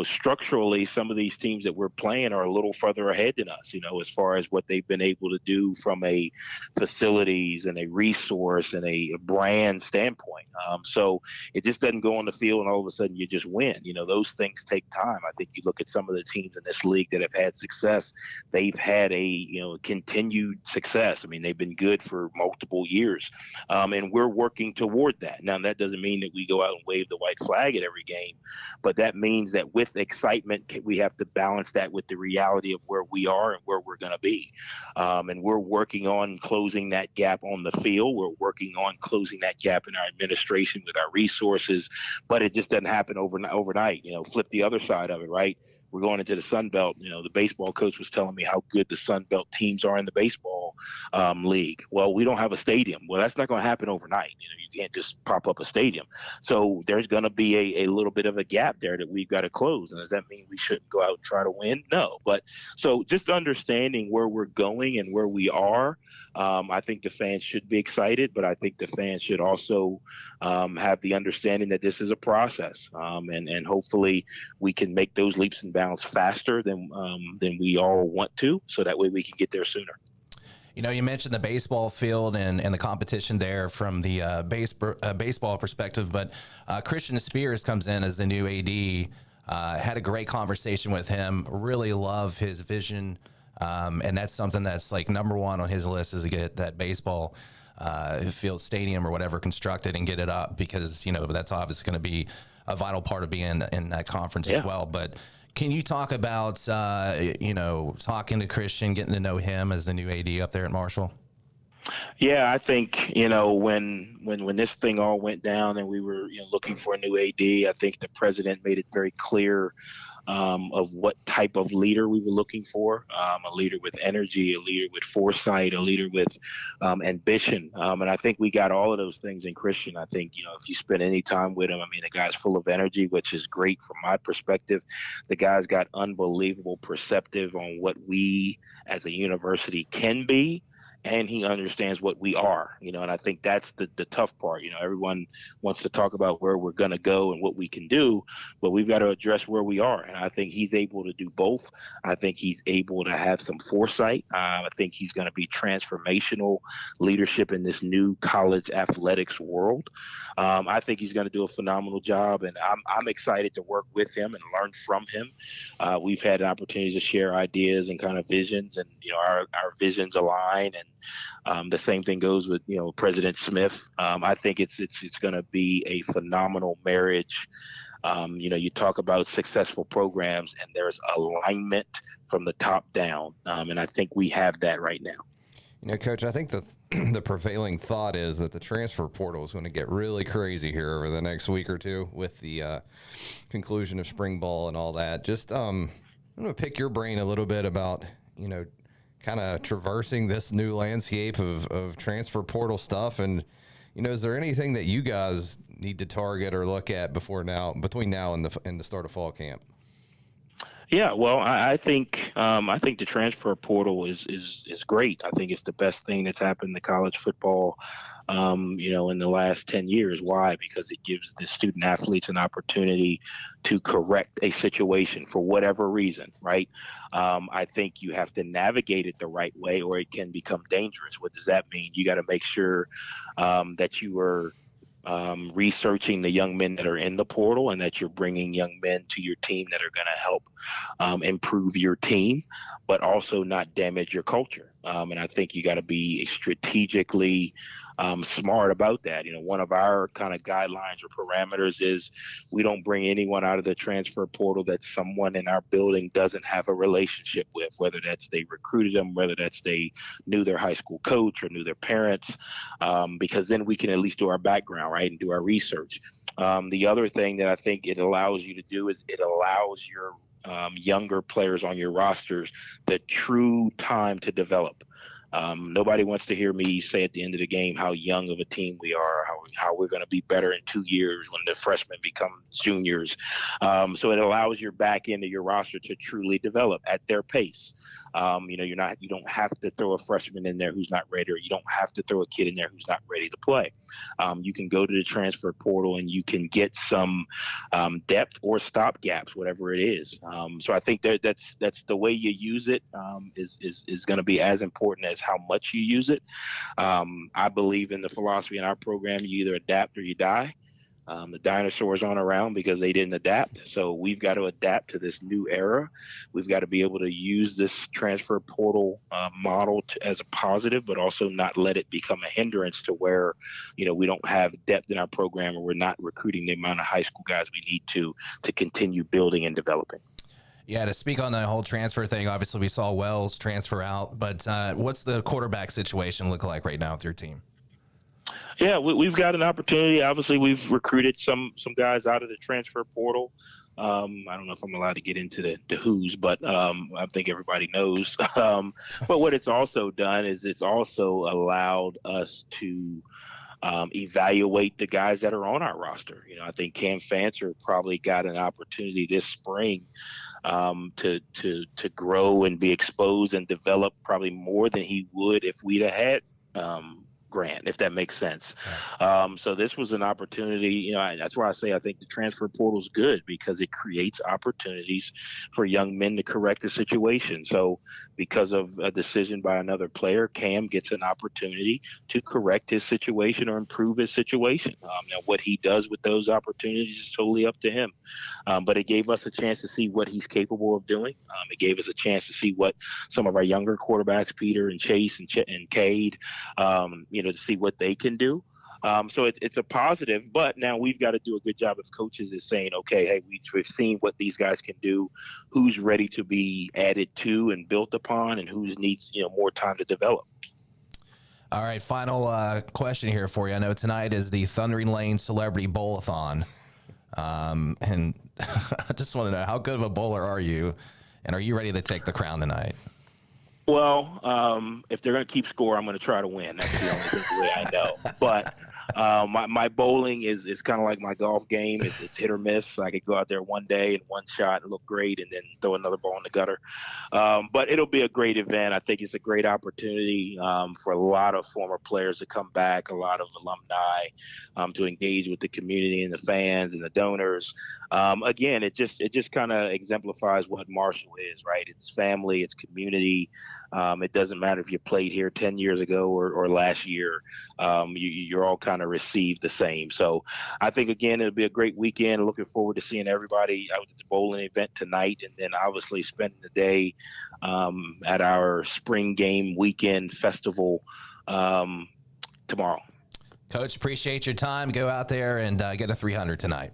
structurally, some of these teams that we're playing are a little further ahead than us. As far as what they've been able to do from a facilities and a resource and a brand standpoint. So it just doesn't go on the field and all of a sudden you just win. Those things take time. I think you look at some of the teams in this league that have had success, they've had a continued success. I mean, they've been good for multiple years. And we're working toward that. Now, that doesn't mean that we go out and wave the white flag at every game, but that means that with excitement, we have to balance that with the reality of where we are and where we're going to be. And we're working on closing that gap on the field. We're working on closing that gap in our administration with our resources, but it just doesn't happen overnight. Flip the other side of it, right? We're going into the Sun Belt. The baseball coach was telling me how good the Sun Belt teams are in the baseball league. Well, we don't have a stadium. Well, that's not going to happen overnight. You can't just pop up a stadium. So there's going to be a little bit of a gap there that we've got to close. And does that mean we shouldn't go out and try to win? No. But so just understanding where we're going and where we are, I think the fans should be excited, but I think the fans should also have the understanding that this is a process, and hopefully we can make those leaps and bounds faster than we all want to, so that way we can get there sooner. You mentioned the baseball field and the competition there from the baseball perspective, but Christian Spears comes in as the new AD. Had a great conversation with him. Really love his vision. And that's something that's like number one on his list is to get that baseball field stadium or whatever constructed and get it up because, that's obviously going to be a vital part of being in that conference as well. But can you talk about, talking to Christian, getting to know him as the new AD up there at Marshall? Yeah, I think, when this thing all went down and we were looking for a new AD, I think the president made it very clear of what type of leader we were looking for, a leader with energy, a leader with foresight, a leader with ambition. And I think we got all of those things in Christian. I think, if you spend any time with him, the guy's full of energy, which is great from my perspective. The guy's got unbelievable perspective on what we as a university can be. And he understands what we are, and I think that's the tough part. Everyone wants to talk about where we're going to go and what we can do, but we've got to address where we are. And I think he's able to do both. I think he's able to have some foresight. I think he's going to be transformational leadership in this new college athletics world. I think he's going to do a phenomenal job, and I'm excited to work with him and learn from him. We've had an opportunity to share ideas and kind of visions, and our visions align. And the same thing goes with President Smith. I think it's going to be a phenomenal marriage. You talk about successful programs, and there's alignment from the top down, and I think we have that right now. Coach, I think the the prevailing thought is that the transfer portal is going to get really crazy here over the next week or two with the conclusion of spring ball and all that. Just I'm going to pick your brain a little bit about, kind of traversing this new landscape of transfer portal stuff. And, is there anything that you guys need to target or look at between now and the start of fall camp? Yeah, well, I think the transfer portal is great. I think it's the best thing that's happened to college football, in the last 10 years. Why? Because it gives the student athletes an opportunity to correct a situation for whatever reason, right? I think you have to navigate it the right way, or it can become dangerous. What does that mean? You got to make sure that you are researching the young men that are in the portal, and that you're bringing young men to your team that are going to help improve your team, but also not damage your culture. And I think you got to be strategically smart about that. One of our kind of guidelines or parameters is we don't bring anyone out of the transfer portal that someone in our building doesn't have a relationship with, whether that's they recruited them, whether that's they knew their high school coach or knew their parents, because then we can at least do our background, right, and do our research. The other thing that I think it allows you to do is it allows your younger players on your rosters the true time to develop. Nobody wants to hear me say at the end of the game how young of a team we are, how we're going to be better in 2 years when the freshmen become juniors. So it allows your back end of your roster to truly develop at their pace. You don't have to throw a freshman in there who's not ready, or you don't have to throw a kid in there who's not ready to play. You can go to the transfer portal and you can get some depth or stop gaps, whatever it is. So I think that's the way you use it is going to be as important as how much you use it. I believe in the philosophy in our program: you either adapt or you die. The dinosaurs aren't around because they didn't adapt. So we've got to adapt to this new era. We've got to be able to use this transfer portal model as a positive, but also not let it become a hindrance to where, we don't have depth in our program, or we're not recruiting the amount of high school guys we need to continue building and developing. Yeah, to speak on the whole transfer thing, obviously we saw Wells transfer out, but what's the quarterback situation look like right now with your team? Yeah, we've got an opportunity. Obviously, we've recruited some guys out of the transfer portal. I don't know if I'm allowed to get into the who's, but I think everybody knows. But what it's also done is it's also allowed us to evaluate the guys that are on our roster. I think Cam Fancher probably got an opportunity this spring to grow and be exposed and develop probably more than he would if we'd have had Grant, if that makes sense. So this was an opportunity. That's why I say I think the transfer portal is good, because it creates opportunities for young men to correct the situation. So because of a decision by another player, Cam gets an opportunity to correct his situation or improve his situation. Now, what he does with those opportunities is totally up to him. But it gave us a chance to see what he's capable of doing. It gave us a chance to see what some of our younger quarterbacks, Peter and Chase and Cade, to see what they can do. So it's a positive, but now we've got to do a good job as coaches is saying, okay, hey, we've seen what these guys can do, who's ready to be added to and built upon, and who needs more time to develop. All right, final question here for you. I know tonight is the Thundering Lane Celebrity Bowl-a-thon, and I just want to know, how good of a bowler are you, and are you ready to take the crown tonight? Well, if they're going to keep score, I'm going to try to win. That's the only way I know. But my bowling is kind of like my golf game. It's hit or miss. I could go out there one day and one shot and look great, and then throw another ball in the gutter. But it'll be a great event. I think it's a great opportunity for a lot of former players to come back, a lot of alumni to engage with the community and the fans and the donors. Again, it just kind of exemplifies what Marshall is, right? It's family, it's community. It doesn't matter if you played here 10 years ago or last year. You're all kind of received the same. So I think, again, it'll be a great weekend. Looking forward to seeing everybody out at the bowling event tonight, and then obviously spending the day at our spring game weekend festival tomorrow. Coach, appreciate your time. Go out there and get a 300 tonight.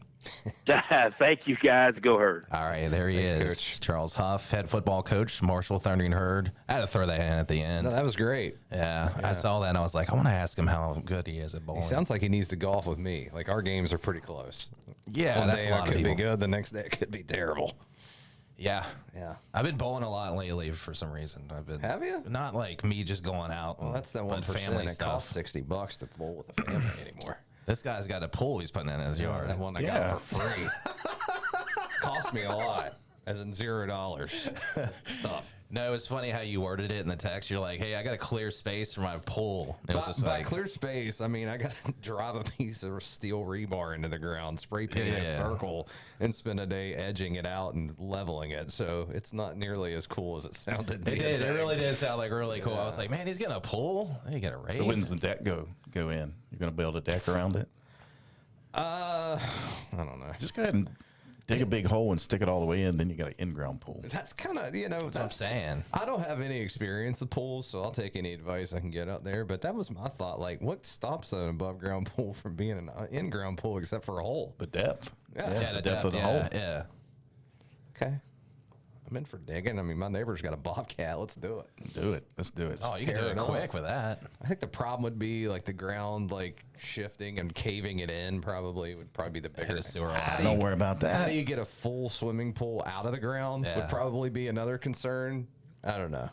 Thank you, guys. Go Herd. All right, there he is. Coach. Charles Huff, head football coach, Marshall Thundering Herd. I had to throw that in at the end. No, that was great. Yeah, I saw that and I was like, I want to ask him how good he is at bowling. He sounds like he needs to golf with me. Like, our games are pretty close. Yeah, One that's day a lot I of could be people. good. The next day it could be terrible. Yeah. Yeah. I've been bowling a lot lately for some reason. I've been. Have you? Not like me just going out. Well, that's that 1%. family It stuff. costs $60 to bowl with the family anymore. This guy's got a pool he's putting in his yard. That one I Yeah. got for free. Cost me a lot, as in $0 stuff. No, it's funny how you worded it in the text. You're like, hey, I got a clear space for my pool. It was just By like, clear space, I mean I got to drive a piece of steel rebar into the ground, spray paint a Yeah. circle, and spend a day edging it out and leveling it. So it's not nearly as cool as it sounded. it did. It really did sound like really cool. I was like, man, he's getting a pool. He got a raise. So when's the deck go in? You're going to build a deck around it? I don't know. Just go ahead and dig a big hole and stick it all the way in. Then you got an in-ground pool. That's kind of, That's what I'm saying. I don't have any experience with pools, so I'll take any advice I can get out there. But that was my thought. Like, what stops an above ground pool from being an in ground pool except for a hole? The depth. Yeah. The depth of the hole. Yeah. Okay. I'm in for digging. I mean, my neighbor's got a bobcat. Let's do it. Do it. Let's do it. Oh, you can do tear it it up. quick with that. I think the problem would be like the ground, like shifting and caving it in. Probably would probably be the bigger Hit a sewer line. Don't worry about How that. do you get a full swimming pool out of the ground? Yeah. Would probably be another concern. I don't know.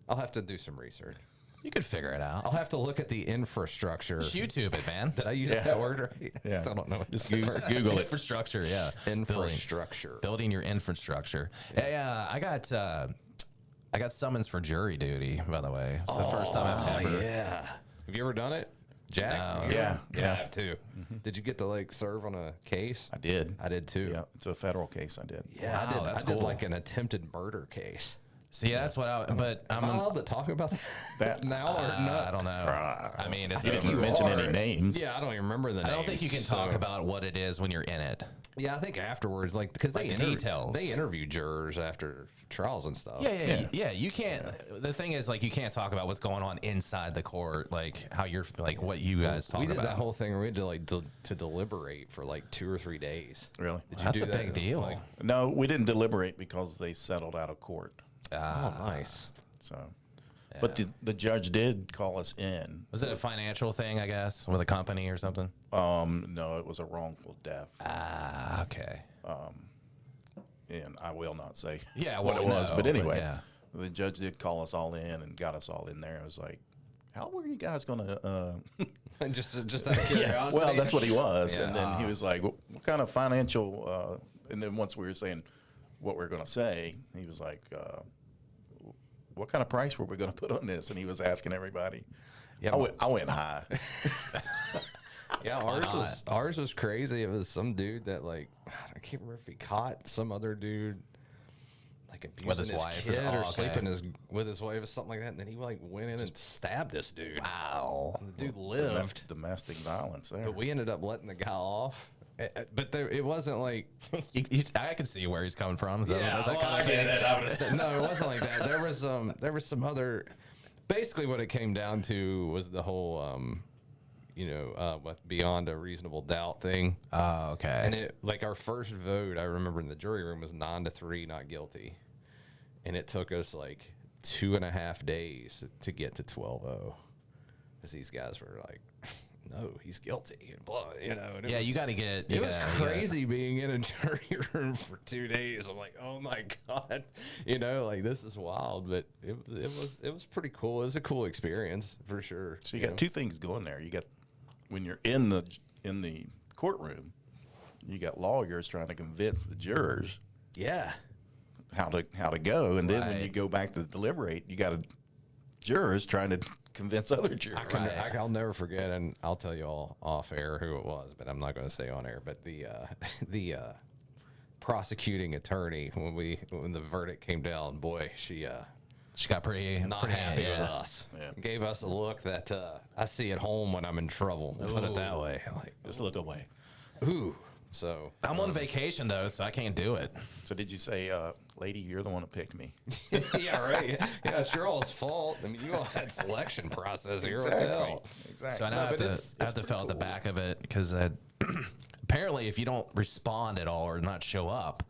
I'll have to do some research. You could figure it I'll out. have to look at the infrastructure. Just YouTube it, man. Did I use that word right? I Yeah. still don't know what Just the Google it. Infrastructure, yeah. infrastructure. Building your infrastructure. Yeah, I got summons for jury duty, by the way. It's the first time I've ever. Yeah. Have you ever done it, Jack? No. You Yeah, ever? yeah. I have too. Did you get to like serve on a case? I did. I did too. Yeah, it's a federal case. I did. Yeah, Wow, that's I did cool. like an attempted murder case. See, that's what but Am I allowed to talk about that now or not? I don't know. I mean, it's You over. didn't mention any are. names. Yeah, I don't even remember the I don't think you can names, talk so- about what it is when you're in it. Yeah, I think afterwards, like because Like they the details. They interview jurors after trials and stuff. Yeah. You can't. The thing is, like, you can't talk about what's going on inside the court, like how you're, like what you guys talk We did about. that whole thing where we had to like to deliberate for like 2 or 3 days. Really? Did you That's do a that? big deal. Like, No, we didn't deliberate because they settled out of court. oh, nice. So, but the judge did call us in. Was it a financial thing, I guess, with a company or something? No, it was a wrongful death, Ah, okay. and I will not say Yeah, what well, it was. no, But but anyway, yeah. the judge did call us all in and got us all in there. I was like, "How were you guys gonna?" just out of curiosity. Well, that's what he was, Yeah. and then he was like, "What kind of financial?" And then once we were saying what we are going to say, he was like, "What kind of price were we going to put on this?" And he was asking everybody. Yeah, I went high. Yeah, ours was crazy. It was some dude that like I can't remember if he caught some other dude like abusing With his his wife or- kid or okay. sleeping with his wife or something like that, and then he like went in and stabbed this dude. Wow. And the dude lived, Domestic violence there. but we ended up letting the guy off. But it wasn't like I can see where he's coming from. So yeah, that's that well, kind I of get it. No, it wasn't like that. There was some other. Basically, what it came down to was the whole, what beyond a reasonable doubt thing. Oh, okay. And it like our first vote, I remember in the jury room was 9-3, not guilty, and it took us like 2.5 days to get to 12-0, because these guys were like, no, he's guilty, and blah, and it yeah, was, you got to get. it was crazy being in a jury room for 2 days. I'm like, oh my god, like this is wild, but it was pretty cool. It was a cool experience for sure. So you got two things going there. You got when you're in the courtroom, you got lawyers trying to convince the jurors Yeah. how to go, and then when Right. you go back to deliberate, you got jurors trying to convince other jurors. I'll never forget, and I'll tell you all off air who it was, but I'm not going to say on air. But the prosecuting attorney, when the verdict came down, boy, she got pretty not pretty happy yeah. with us. Yeah. Gave us a look that I see at home when I'm in trouble. Put it that way. Like, Just look away. ooh. So I'm on vacation though, so I can't do it. So did you say, lady, you're the one who picked me? yeah, right. Yeah, it's your all's fault. I mean, you all had selection process here. What the hell? Exactly. So I now No, I but have it's to fill out the pretty back of it because apparently apparently if you don't respond at all or not show up,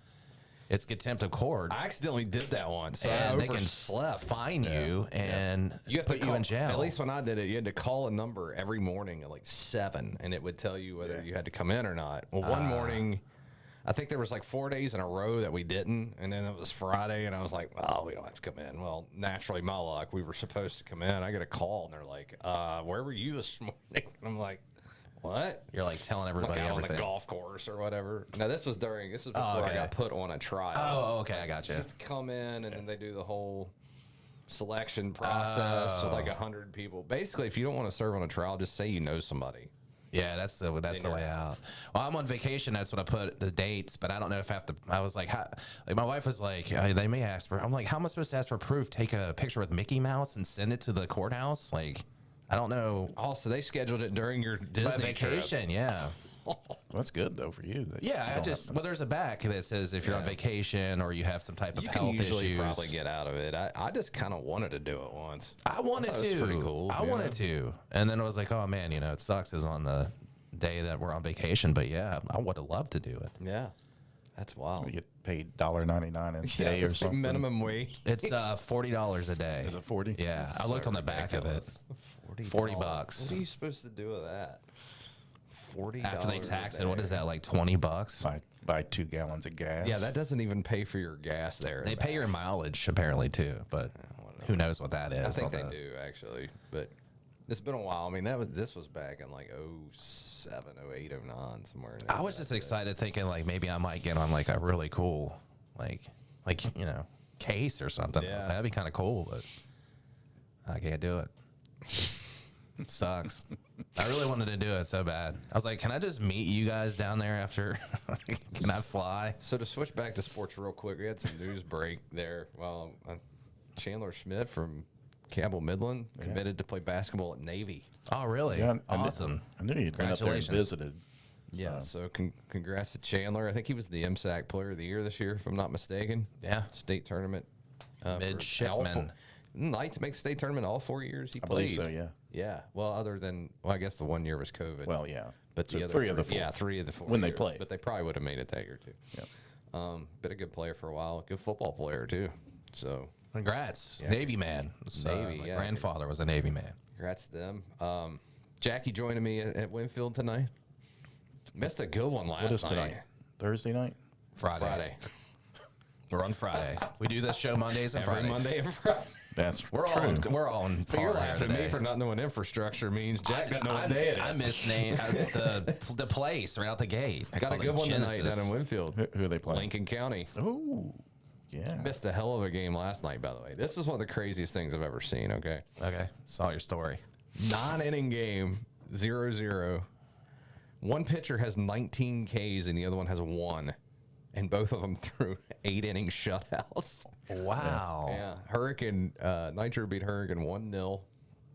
it's contempt of court. I accidentally did that once. So And I they can overslept. fine you and You have put to you in jail. At least when I did it, you had to call a number every morning at like 7, and it would tell you whether you had to come in or not. Well, one morning, I think there was like 4 days in a row that we didn't, and then it was Friday, and I was like, "Well, we don't have to come in." Well, naturally, my luck, we were supposed to come in. I get a call, and they're like, "Where were you this morning?" And I'm like, "What?" You're like telling everybody Like out on everything. the golf course or whatever. No, this was before I got put on a trial. Oh, okay, I got you. Come in, and then they do the whole selection process with like 100 people. Basically, if you don't want to serve on a trial, just say you know somebody. Yeah, that's the way out. Well, I'm on vacation. That's when I put the dates, but I don't know if I have to. I was like, my wife was like, they may ask for. I'm like, how am I supposed to ask for proof? Take a picture with Mickey Mouse and send it to the courthouse? Like, I don't know. Also, they scheduled it during your Disney My vacation, trip. yeah. Well, that's good though for you. That you Yeah, don't have to- there's a back that says if you're on vacation or you have some type of You can health usually issues. probably get out of it. I just kind of wanted to do it once. I wanted thought it to. was pretty cool, I you wanted know? to, and then I was like, oh man, it sucks is on the day that we're on vacation. But yeah, I would have loved to do it. Yeah, that's wild. You get paid $1.99 a day Yeah, or it's something. minimum wage. It's $40 a day. Is it 40? Yeah, I looked on the back of it. $40. What are you supposed to do with that? $40 After they a tax it, day. what is that, like $20? Buy 2 gallons of gas. Yeah, that doesn't even pay for your gas there. They pay your mileage apparently too, but who knows what that is? I think on they the- do actually, but it's been a while. I mean, this was back in like 07, 08, 09, somewhere in there. I was just excited, thinking like maybe I might get on like a really cool, like case or something. I was Yeah. like, that'd be kind of cool, but I can't do it. Sucks. I really wanted to do it so bad. I was like, can I just meet you guys down there after? Can I fly? So to switch back to sports real quick, we had some news break there. Well, Chandler Schmidt from Campbell Midland committed to play basketball at Navy. Oh, really? Yeah, Awesome. I knew you'd been up there and Congratulations. visited. Yeah, so congrats to Chandler. I think he was the MSAC Player of the Year this year, if I'm not mistaken. Yeah. State tournament. For Midshipman. Knights make state tournament all 4 years he I played. believe so, yeah. Yeah. Well, other than, I guess the 1 year was COVID. Well, yeah. But the So other 3 of the 4. Yeah, 3 of the 4 When they years. played. But they probably would have made it that year too. Yeah. Been a good player for a while. Good football player too. So Congrats. Yeah. Navy man. Navy, My yeah. grandfather was a Navy man. congrats to them. Jackie joining me at Winfield tonight. Missed a good one last What is night. tonight? Thursday night? Friday. We're on Friday. We do this show Mondays and Every Friday. Monday and Friday. That's We're all on So par you're here laughing at me today. for not knowing infrastructure means Jack doesn't know what day it is. I misnamed the place right out the gate. I Got a called good it one tonight Genesis. down in Winfield. who are they playing? Lincoln County. Oh, yeah. Missed a hell of a game last night, by the way. This is one of the craziest things I've ever seen, okay? Okay, saw your story. 9-inning game, 0-0. One pitcher has 19 Ks and the other one has 1. And both of them threw 8-inning shutouts. Wow. Yeah. Hurricane, Nitro beat Hurricane 1-0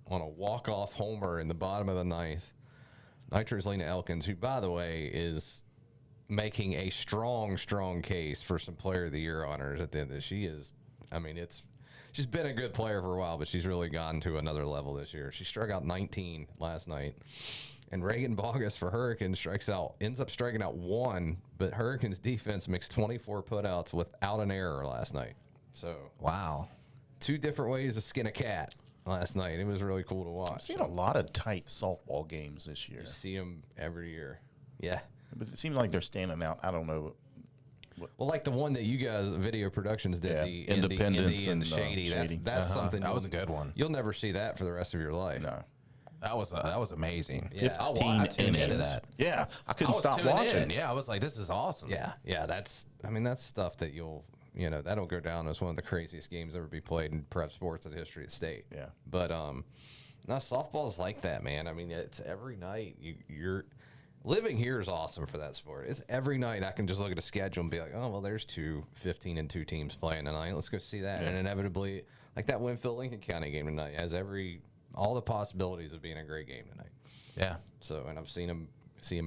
on a walk-off homer in the bottom of the 9th. Nitro's Lena Elkins, who, by the way, is making a strong case for some Player of the Year honors at the end of this. She is, I mean, she's been a good player for a while, but she's really gotten to another level this year. She struck out 19 last night. And Reagan Bogus for Hurricanes ends up striking out 1, but Hurricanes defense makes 24 putouts without an error last night. So Wow. 2 different ways to skin a cat last night. It was really cool to watch. I've seen a lot of tight softball games this year. You see them every year. Yeah. But it seems like they're standing out. I don't know. Well, like the one that you guys, Video Productions, did, Yeah, the Independence Indy and and, Shady. Shady. That's something That was a good one. You'll never see that for the rest of your life. No. That was amazing. Yeah. I tuned into innings. that. Yeah. I I couldn't was stop tuning watching. in. Yeah, I was like, this is awesome. Yeah, that's stuff that that'll go down as one of the craziest games ever be played in prep sports in the history of the state. Yeah. But no, softball's like that, man. I mean, it's every night. You're living here is awesome for that sport. It's every night I can just look at a schedule and be like, oh well, there's 15-2 teams playing tonight. Let's go see that. And inevitably, like that Winfield Lincoln County game tonight has all the possibilities of being a great game tonight. Yeah. So, and I've see them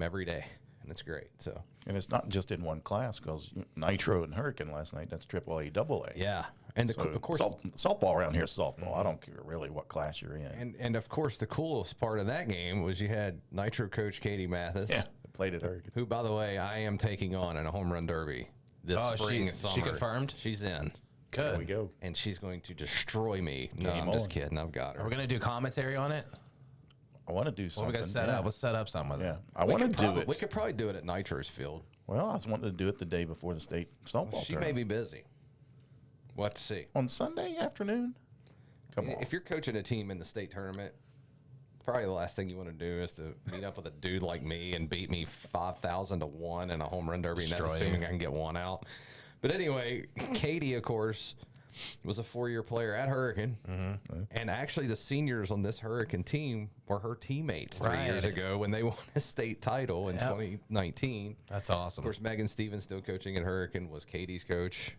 every day, and it's great. So. And it's not just in one class because Nitro and Hurricane last night, that's AAA, AA. Yeah, and So of course, softball around here is softball. I don't care really what class you're in. and of course, the coolest part of that game was you had Nitro coach Katie Mathis, Yeah, played at Hurricane. Who, by the way, I am taking on in a home run derby this spring and summer. She confirmed? She's in. Good. There we go. And she's going to destroy me. No, Game I'm just on. kidding. I've got her. Are we going to do commentary on it? I want to do Well, something. we got to set up. Let's set up something with Yeah, it. I want to do Probably- it. We could probably do it at Nitro's Field. Well, I was wanting to do it the day before the state softball She may tournament. be busy. We'll have to see. On Sunday afternoon. Come on. If you're coaching a team in the state tournament, probably the last thing you want to do is to meet up with a dude like me and beat me 5,000 to 1 in a home run derby, and that's Destroy assuming you. I can get one out. But anyway, Katie, of course, was a 4-year player at Hurricane. And actually, the seniors on this Hurricane team were her teammates 3 years Right. ago when they won a state title in 2019. That's awesome. Of course, Megan Stevens, still coaching at Hurricane, was Katie's coach.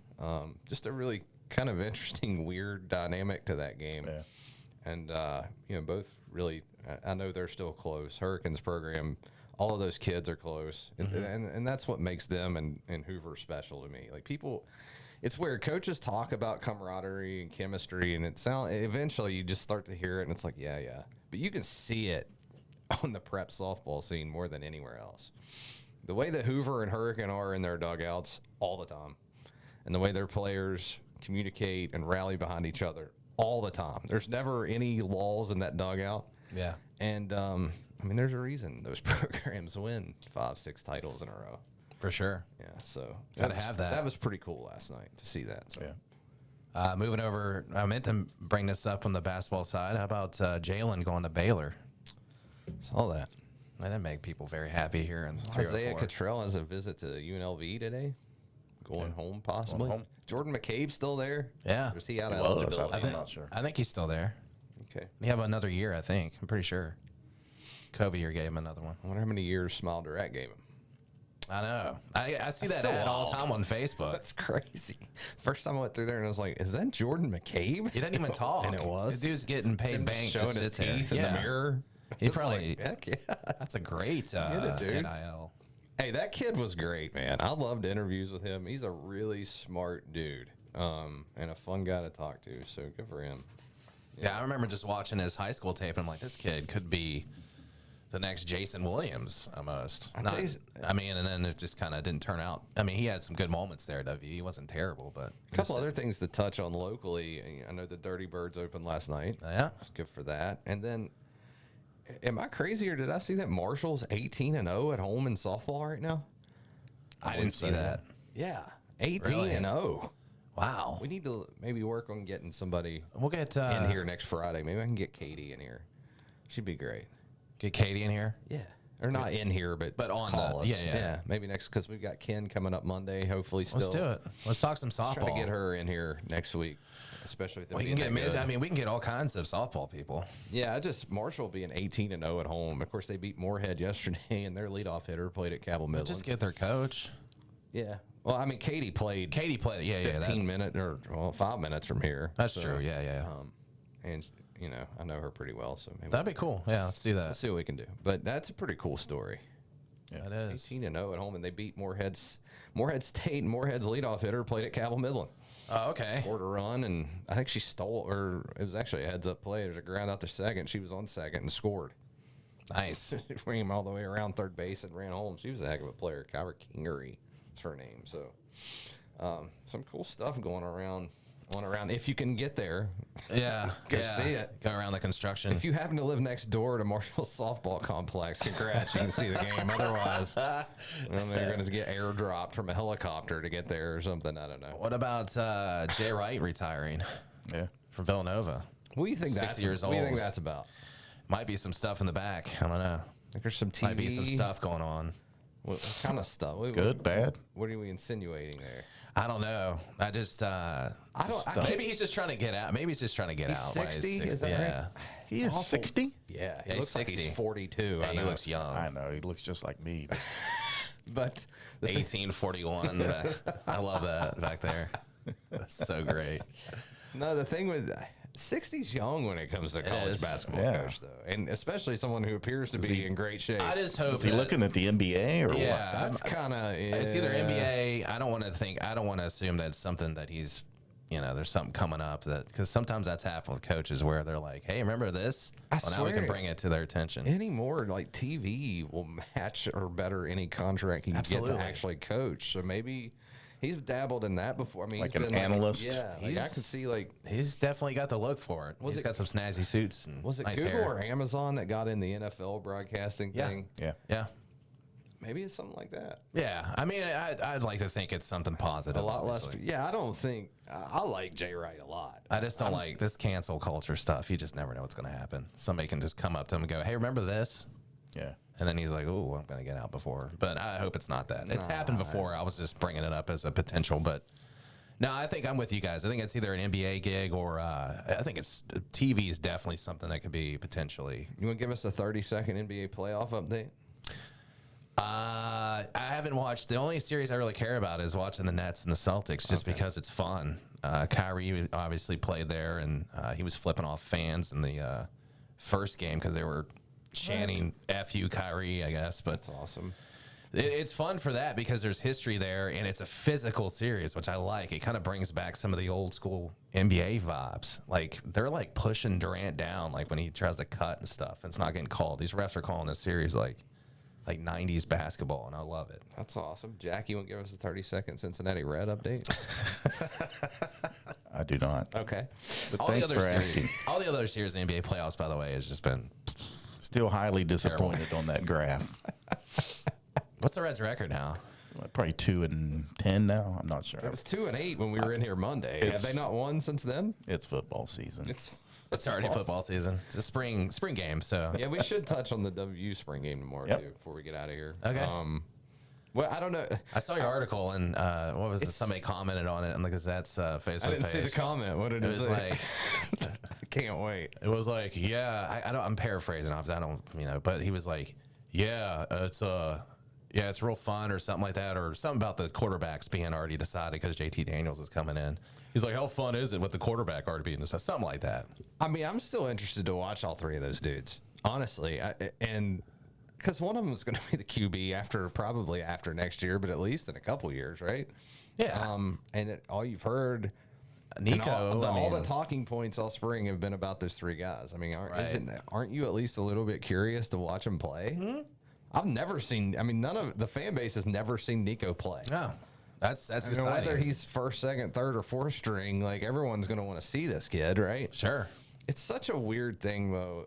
Just a really kind of interesting, weird dynamic to that game. Yeah. And, both really, I know they're still close. Hurricane's program, all of those kids are close. And that's what makes them and Hoover special to me. Like, people, it's where coaches talk about camaraderie and chemistry, and eventually you just start to hear it, and it's like, yeah. But you can see it on the prep softball scene more than anywhere else. The way that Hoover and Hurricane are in their dugouts all the time, and the way their players communicate and rally behind each other all the time. There's never any lulls in that dugout. Yeah. And, there's a reason those programs win 5-6 titles in a row. For sure. Yeah, so Gotta have that. That was pretty cool last night to see that. So. Yeah. Moving over, I meant to bring this up on the basketball side. How about Jalen going to Baylor? Saw that. That make people very happy here in 304. Isaiah Cottrell has a visit to UNLV today. Going home, possibly. home. Jordan McCabe's still there? Yeah. Or is he out of He was. eligibility? I'm not sure. I think he's still there. Okay. They have another year, I think. I'm pretty sure. COVID year gave him another one. I wonder how many years Smile Direct gave him. I know. I see that still ad all the wild. time on Facebook. That's crazy. First time I went through there and I was like, is that Jordan McCabe? He doesn't even talk. And it was. The dude's getting paid Him bank to showing his sit there. teeth in the mirror. He It's probably. like, heck yeah. That's a great it, dude. NIL. Hey, that kid was great, man. I loved interviews with him. He's a really smart dude, and a fun guy to talk to. So good for him. Yeah, I remember just watching his high school tape, and I'm like, this kid could be the next Jason Williams almost. tell you- And then it just kind of didn't turn out. I mean, he had some good moments there, W. He wasn't terrible, but A couple other things to touch on locally. I know the Dirty Birds opened last night. Yeah. It's good for that. And then, am I crazy or did I see that Marshall's 18-0 at home in softball right now? I didn't see that. Yeah, 18-0. Wow. We need to maybe work on getting somebody We'll get in here next Friday. Maybe I can get Katie in here. She'd be great. Get Katie in here. Yeah. Or not in here, but on call the- us. yeah. Maybe next, because we've got Ken coming up Monday. Hopefully, still. Let's do it. Let's talk some softball. Try to get her in here next week, especially if We can get. We can get all kinds of softball people. Yeah, Marshall being 18-0 at home. Of course, they beat Moorhead yesterday, and their leadoff hitter played at Cabell Midland. Just get their coach. Yeah. Well, Katie played. Katie played. Yeah, 15 minutes or 5 minutes from here. That's true. Yeah. And I know her pretty well, so maybe That'd be cool. Yeah, let's do that. let's see what we can do. But that's a pretty cool story. Yeah, it is. 18-0 at home, and they beat Moorhead State, and Moorhead's leadoff hitter played at Cabell Midland. Oh, okay. Scored a run, and I think she stole, or it was actually a heads-up play. There's a ground out to second. She was on second and scored. Nice. Ran him all the way around third base and ran home. She was a heck of a player. Kyra Kingery is her name. So some cool stuff going around if you can get there. Yeah. Go see it. Go around the construction. If you happen to live next door to Marshall softball complex, congrats, you can see the game. Otherwise, you're going to get airdropped from a helicopter to get there or something. I don't know. What about Jay Wright retiring Yeah. from Villanova? What do you think 60 that's years What do you think old. that's about? Might be some stuff in the back. I don't know. Like there's some TV. Might be some stuff going on. What kind of stuff? Good, bad. What are we insinuating there? I don't know. I just. Maybe he's just trying to get out. Maybe he's just trying to get He's out. 60? When Is that yeah. right? He is 60? Yeah, he Yeah, looks he's like 60. he's 42. Yeah, I he know. looks young. I know. He looks just like me. But 1841. I love that back there. That's so great. no, the thing with 60's young when it comes to college is. basketball Yeah. coach, though, and especially someone who appears to be he- in great shape. I just hope Is he that- looking at the NBA or Yeah. That's kind of It's either NBA. I don't want to assume that's something that he's there's something coming up because sometimes that's happened with coaches where they're like, hey, remember this? Well, now we can bring it to their attention. Anymore, like TV will match or better any contract you can get to actually coach. So maybe he's dabbled in that before. I mean, Like he's an been analyst? Yeah, like I can see he's definitely got the look for it. He's got some snazzy suits and was it nice Google hair. or Amazon that got in the NFL broadcasting thing? Yeah. Maybe it's something like that. Yeah, I mean, I'd like to think it's something positive. A lot obviously. less. Yeah, I don't think I like Jay Wright a lot. I just don't like this cancel culture stuff. You just never know what's going to happen. Somebody can just come up to him and go, hey, remember this? Yeah. And then he's like, oh, I'm going to get out before. But I hope it's not that. It's happened before. I was just bringing it up as a potential. But no, I think I'm with you guys. I think it's either an NBA gig or I think it's TV is definitely something that could be potentially. You want to give us a 30-second NBA playoff update? I haven't watched. The only series I really care about is watching the Nets and the Celtics just because it's fun. Kyrie obviously played there, and he was flipping off fans in the first game because they were chanting F you, Kyrie, I guess. But That's awesome. it's fun for that because there's history there, and it's a physical series, which I like. It kind of brings back some of the old school NBA vibes. Like, they're like pushing Durant down, like when he tries to cut and stuff, and it's not getting called. These refs are calling this series like 90s basketball, and I love it. That's awesome. Jack, you want to give us a 30-second Cincinnati Red update? I do not. Okay. But thanks for asking. All the other series in the NBA playoffs, by the way, has just been. Still highly disappointed on that graph. What's the Reds' record now? Probably 2-10 now. I'm not sure. It was 2-8 when we were in here Monday. Have they not won since then? It's football season. It's already football season. It's a spring game, so. Yeah, we should touch on the WU spring game tomorrow, too, before we get out of here. Okay. Well, I don't know. I saw your article, and what was it? Somebody commented on it on the Gazette's Facebook page. I didn't see the comment. What did it was say? like, I can't wait. it was like, yeah, I'm paraphrasing. I don't, but he was like, yeah, it's real fun or something like that, or something about the quarterbacks being already decided because JT Daniels is coming in. He's like, how fun is it with the quarterback already being decided? Something like that. I mean, I'm still interested to watch all three of those dudes, honestly. And because one of them is going to be the QB probably after next year, but at least in a couple years, right? Yeah. And all you've heard, Nico, all the talking points all spring have been about those three guys. I mean, aren't you at least a little bit curious to watch them play? Mm-hmm. I've never seen. I mean, none of the fan base has never seen Nico play. No, that's exciting. Whether he's first, second, third, or fourth string, like everyone's going to want to see this kid, right? Sure. It's such a weird thing, though.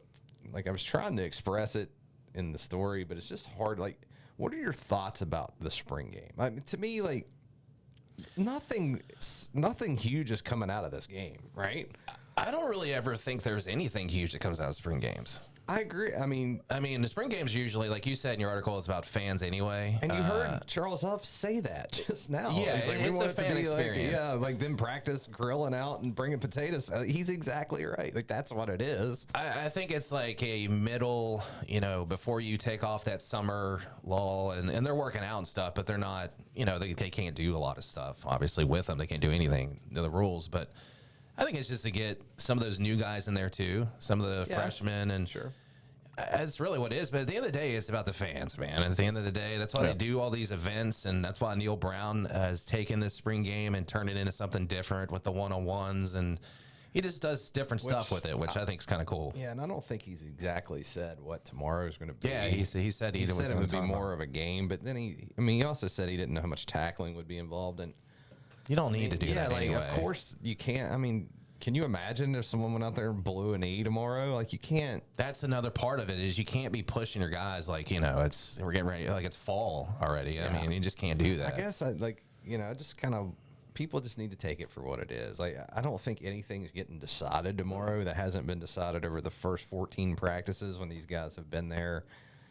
Like I was trying to express it in the story, but it's just hard. Like, what are your thoughts about the spring game? I mean, to me, like nothing huge is coming out of this game, right? I don't really ever think there's anything huge that comes out of spring games. I agree. I mean, the spring games usually, like you said in your article, is about fans anyway. And you heard Charles Huff say that just now. Yeah, he's like, it's a fan experience. Like them practice grilling out and bringing potatoes. He's exactly right. Like that's what it is. I think it's like a middle, before you take off that summer lull, and they're working out and stuff, but they're not, they can't do a lot of stuff. Obviously, with them, they can't do anything. The rules, but. I think it's just to get some of those new guys in there too, some of the freshmen, and sure, that's really what it is. But at the end of the day, it's about the fans, man. And at the end of the day, that's why they do all these events, and that's why Neil Brown has taken this spring game and turned it into something different with the one-on-ones, and he just does different stuff with it, which I think is kind of cool. Yeah, and I don't think he's exactly said what tomorrow is going to be. Yeah, he said it would be more of a game, but then he also said he didn't know how much tackling would be involved in. You don't need to do that anyway. Of course you can't. I mean, can you imagine if someone went out there and blew a knee tomorrow? Like, you can't. That's another part of it is you can't be pushing your guys like, we're getting ready, like it's fall already. Yeah. I mean, you just can't do that. I guess, just kind of, people just need to take it for what it is. Like, I don't think anything's getting decided tomorrow that hasn't been decided over the first 14 practices when these guys have been there.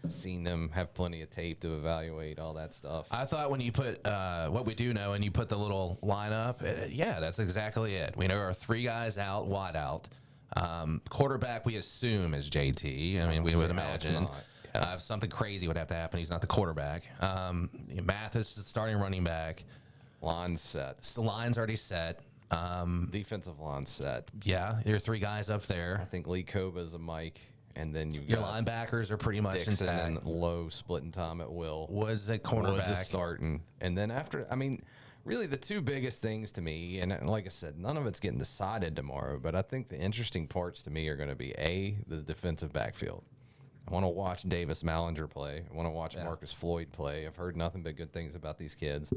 Seen them, have plenty of tape to evaluate all that stuff. I thought when you put what we do know and you put the little lineup, that's exactly it. We know our three guys out, wide out. Quarterback, we assume, is JT. I mean, we would imagine. If something crazy would have to happen, he's not the quarterback. Mathis is starting running back. Line's set. So the line's already set. Defensive line set. Yeah, there are three guys up there. I think Lee Koba's a Mike. And then your linebackers are pretty much Dixon intact. and Lowe splitting time at will. Woods at cornerback. Woods is starting. And then after, I mean, really the two biggest things to me, and like I said, none of it's getting decided tomorrow, but I think the interesting parts to me are going to be the defensive backfield. I want to watch Davis Mallinger play. I want to watch Marcus Floyd play. I've heard nothing but good things about these kids.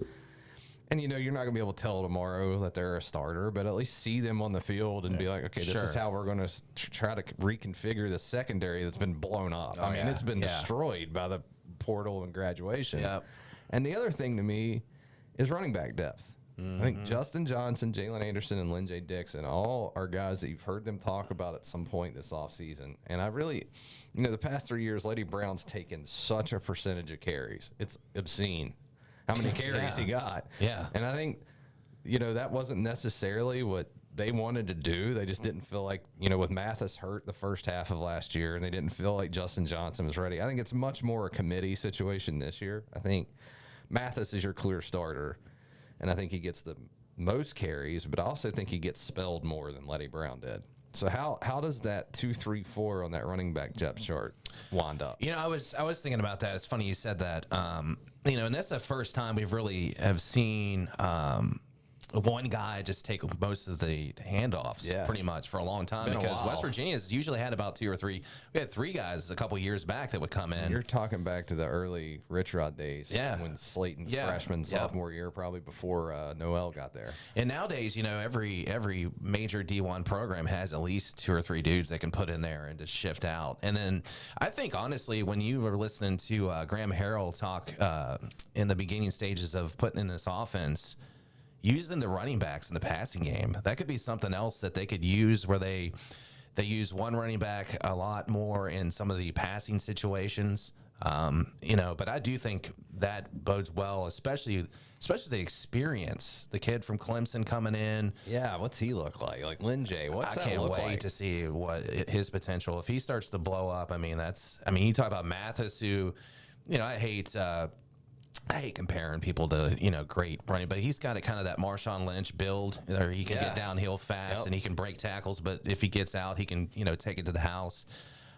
And, you're not going to be able to tell tomorrow that they're a starter, but at least see them on the field and be like, okay, this is how we're going to try to reconfigure the secondary that's been blown up. I mean, it's been destroyed by the portal and graduation. Yep. And the other thing to me is running back depth. I think Justin Johnson, Jalen Anderson, and Lynn J. Dixon all are guys that you've heard them talk about at some point this offseason. And I really, the past 3 years, Lady Brown's taken such a percentage of carries. It's obscene how many carries he got. Yeah. And I think, that wasn't necessarily what they wanted to do. They just didn't feel like, with Mathis hurt the first half of last year, and they didn't feel like Justin Johnson was ready. I think it's much more a committee situation this year. I think Mathis is your clear starter, and I think he gets the most carries, but I also think he gets spelled more than Letty Brown did. So how does that 2-3-4 on that running back depth chart wind up? I was thinking about that. It's funny you said that. And that's the first time we've really have seen one guy just take most of the handoffs pretty much for a long time, because West Virginia's usually had about 2 or 3. We had 3 guys a couple years back that would come in. You're talking back to the early Rich Rod days, when Slayton's freshman, sophomore year, probably before Noel got there. And nowadays, every major D1 program has at least 2 or 3 dudes they can put in there and just shift out. And then I think, honestly, when you were listening to Graham Harrell talk in the beginning stages of putting in this offense, using the running backs in the passing game, that could be something else that they could use, where they use one running back a lot more in some of the passing situations. But I do think that bodes well, especially the experience. The kid from Clemson coming in. Yeah, what's he look like? Like Lynn J. What's that look like? I can't wait to see what his potential. If he starts to blow up, you talk about Mathis, who, I hate comparing people to, great running, but he's got kind of that Marshawn Lynch build, where he can get downhill fast and he can break tackles, but if he gets out, he can, take it to the house.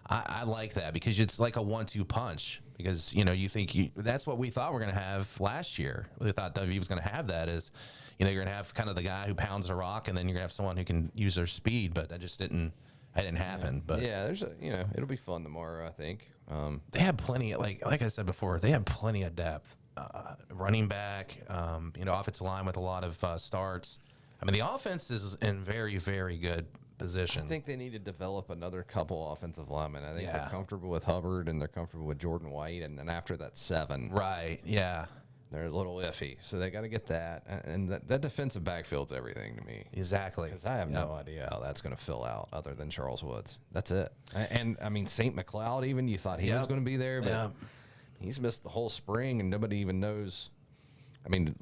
I like that, because it's like a 1-2 punch, because, you think that's what we thought we're going to have last year. We thought W was going to have that, is, you're going to have kind of the guy who pounds a rock, and then you're going to have someone who can use their speed, but that just didn't happen. But there's it'll be fun tomorrow, I think. They have plenty, like I said before, they have plenty of depth. Running back, offensive line with a lot of starts. The offense is in very, very good position. I think they need to develop another couple offensive linemen. I think they're comfortable with Hubbard, and they're comfortable with Jordan White, and then after that 7. Right, yeah. They're a little iffy, so they got to get that. And that defensive backfield's everything to me. Exactly. Because I have no idea how that's going to fill out other than Charles Woods. That's it. And, St. McLeod, even, you thought he was going to be there, but he's missed the whole spring, and nobody even knows.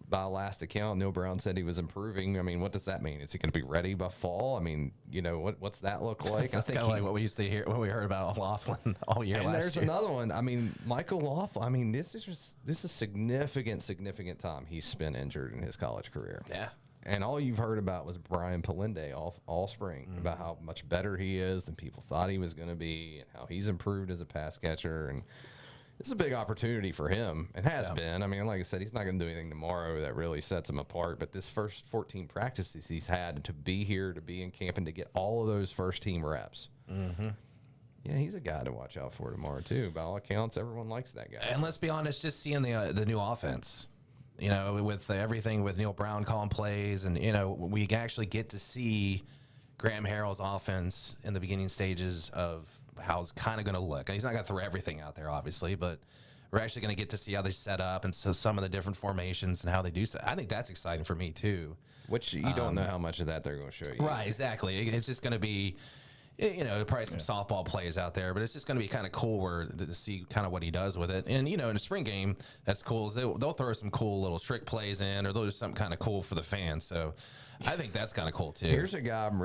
By last account, Neil Brown said he was improving. What does that mean? Is he going to be ready by fall? What's that look like? That's kind of like what we used to hear, what we heard about Laughlin all year last year. And there's another one. Michael Laughlin. This is significant time he's spent injured in his college career. Yeah. And all you've heard about was Brian Palinde all spring, about how much better he is than people thought he was going to be, and how he's improved as a pass catcher. And it's a big opportunity for him. It has been. Like I said, he's not going to do anything tomorrow that really sets him apart. But this first 14 practices he's had, to be here, to be in camp, and to get all of those first-team reps. Mm-hmm. Yeah, he's a guy to watch out for tomorrow, too. By all accounts, everyone likes that guy. And let's be honest, just seeing the new offense, with everything with Neil Brown calling plays, and, we actually get to see Graham Harrell's offense in the beginning stages of how it's kind of going to look. He's not going to throw everything out there, obviously, but we're actually going to get to see how they set up, and so some of the different formations and how they do so. I think that's exciting for me too. Which you don't know how much of that they're going to show you. Right, exactly. It's just going to be, probably some softball plays out there, but it's just going to be kind of cool to see kind of what he does with it. And, in a spring game, that's cool. Is they'll throw some cool little trick plays in, or they'll do something kind of cool for the fans. So I think that's kind of cool too. Here's a guy I'm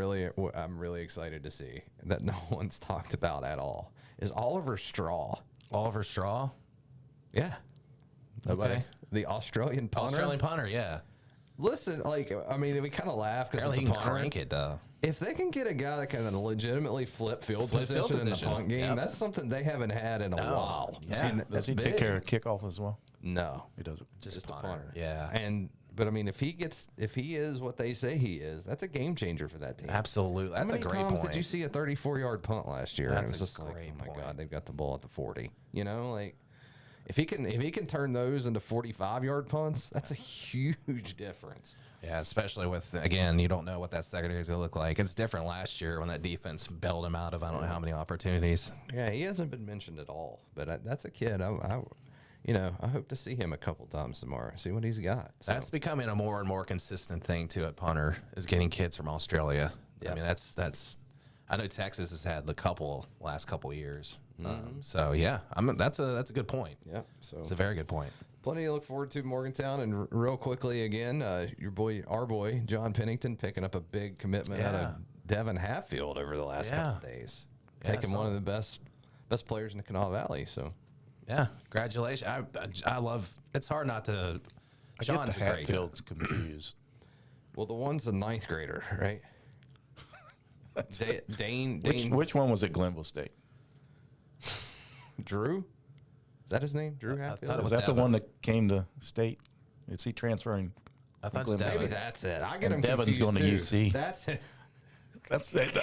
really excited to see that no one's talked about at all, is Oliver Straw. Oliver Straw? Yeah. Nobody. Okay. The Australian punter. Australian punter, yeah. Listen, we kind of laugh because it's a he can punter. crank it, though. If they can get a guy that can legitimately flip field position in the punt game, that's something they haven't had in a while. Yeah. Does he take care of kickoff as well? No. He doesn't. Just a punter. punter. Yeah. And But I mean, if he is what they say he is, that's a game changer for that team. Absolutely. That's a great How many times point. did you see a 34-yard punt last year? That's and it was a just great like, oh my point. God, they've got the ball at the 40. You know, like if he can turn those into 45-yard punts, that's a huge difference. Yeah, especially with, again, you don't know what that secondary is going to look like. It's different last year when that defense bailed him out of I don't know how many opportunities. Yeah, he hasn't been mentioned at all, but that's a kid. I hope to see him a couple times tomorrow, see what he's got. So, That's becoming a more and more consistent thing too at punter is getting kids from Australia. Yep. I mean, that's. I know Texas has had the last couple years. So yeah, that's a good point. yeah, so It's a very good point. plenty to look forward to Morgantown. And real quickly again, our boy John Pennington picking up a big commitment out of Devin Hatfield over the last couple of days, Yeah, I taking saw one of it. the best players in the Kanawha Valley. So. Yeah, congratulations. I love. It's hard not to. I John's get a the great guy. Hatfields confused. Well, the one's a ninth grader, right? Dane Which one was at Glenville State? Drew? Is that his name? Drew thought Hatfield? it Was was that the Devin. one that came to State? Is he transferring? I thought Glenville it's Maybe Devin. that's it. I get And him Devin's confused going to too. UC. That's it. That's it.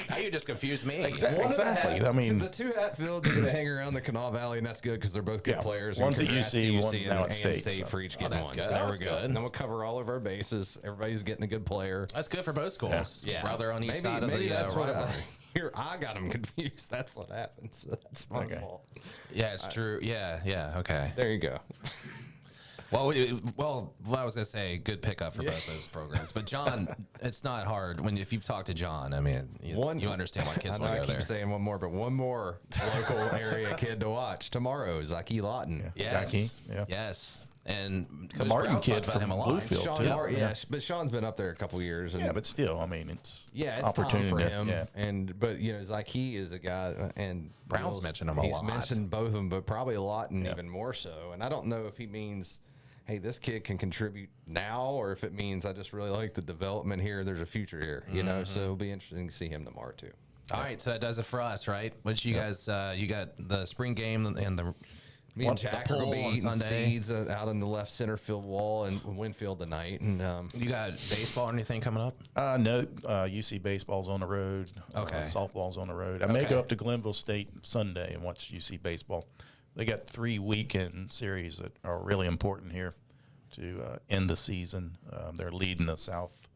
Now you just confused me. Exactly. I mean, the two Hatfields are going to hang around the Kanawha Valley, and that's good because they're both good Yeah. players. One's and at congrats to UC, UC one's now at and State, so. for each Oh, getting that's one. good. So there we That's go. good. And then we'll cover all of our bases. Everybody's getting a good player. That's good for both schools. Yeah. Brother on each Maybe- side of maybe the that's what rivalry. Here, I got them confused. That's what happened. So that's my Okay. fault. Yeah, it's true. Yeah. Okay. There you go. Well, I was gonna say good pickup for both those programs, but John, it's not hard if you've talked to John. I mean, you understand why kids I know want I to go keep there. saying one more, but one more local area kid to watch tomorrow, Zaki Lawton. Yes. Jackie, yeah. Yes. And The Coach Martin Brown kid talked about from him a lot. Bluefield. Sean too. Martin, but Sean's been up there a couple years. And Yeah, but still, I mean, it's it's opportunity time for him. Yeah. But Zaki is a guy, and Brown's mentioned him a he's lot. mentioned both of them, but probably Lawton Yeah. even more so. And I don't know if he means, hey, this kid can contribute now, or if it means I just really like the development here. There's a future here, you know. So it'll be interesting to see him tomorrow too. All right, so that does it for us, right? Which you guys, you got the spring game and the Me and Jack are poll going to be on eating Sunday. seeds out in the left center field wall in Winfield tonight. And You got baseball or anything coming up? No, UC baseball's on the road. Okay. Softball's on the road. I may Okay. go up to Glenville State Sunday and watch UC baseball. They got 3 weekend series that are really important here to end the season. They're leading the South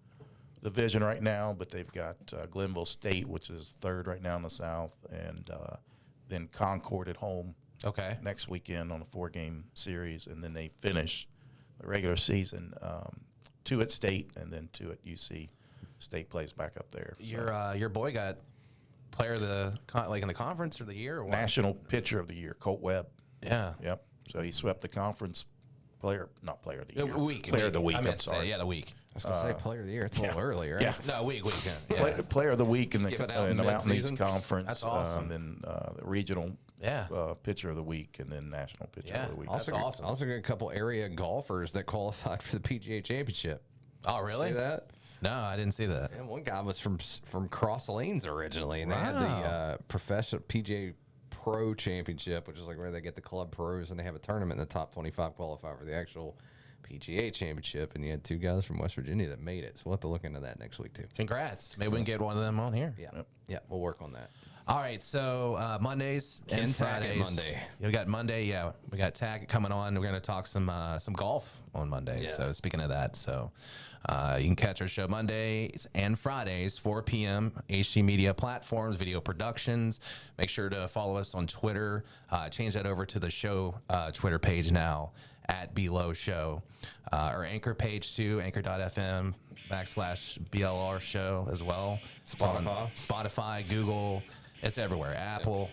Division right now, but they've got Glenville State, which is third right now in the South, and then Concord at home Okay. next weekend on a 4-game series, and then they finish the regular season 2 at State and then 2 at UC. State plays back up there. So, Your boy got player of the in the conference of the year or what? National Pitcher of the Year, Colt Webb. Yeah. Yep. So he swept the conference player of the year. Week. Player of the week. I I'm meant to say, sorry. yeah, the week. I was going to say player of the year. It's a little early, right? Yeah. No, week. Yeah. Player of the week in give it out the in Mountain East mid-season? Conference. That's awesome. And then the regional Yeah. Pitcher of the week, and then National Pitcher Yeah. of the week. That's awesome. Also got a couple area golfers that qualified for the PGA Championship. Oh, really? See that? No, I didn't see that. And one guy was from Cross Lanes originally, and they had Wow. the professional PGA Pro Championship, which is like where they get the club pros, and they have a tournament, and the top 25 qualify for the actual PGA Championship. And you had 2 guys from West Virginia that made it, so we'll have to look into that next week too. Congrats. Maybe we can get one of them on here. Yeah, we'll work on that. All right, so Mondays and Ken Tackett Fridays. Monday. Yeah, we got Monday. Yeah, we got Tackett coming on. We're going to talk some golf on Mondays. Yeah. So speaking of that, so you can catch our show Mondays and Fridays, 4 p.m. HG Media platforms, video productions. Make sure to follow us on Twitter. Change that over to the show Twitter page now at Lowe Show. Our Anchor page too, anchor.fm/BLR show as well. It's on Spotify, Google. It's everywhere. Apple.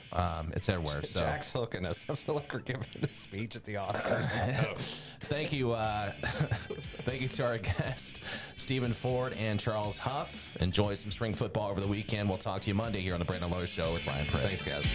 It's everywhere. So Jack's hooking us. I feel like we're giving a speech at the Oscars. thank you. Thank you to our guest, Stephen Ford and Charles Huff. Enjoy some spring football over the weekend. We'll talk to you Monday here on the Brandon Lowe Show with Ryan Pritt. Thanks, guys.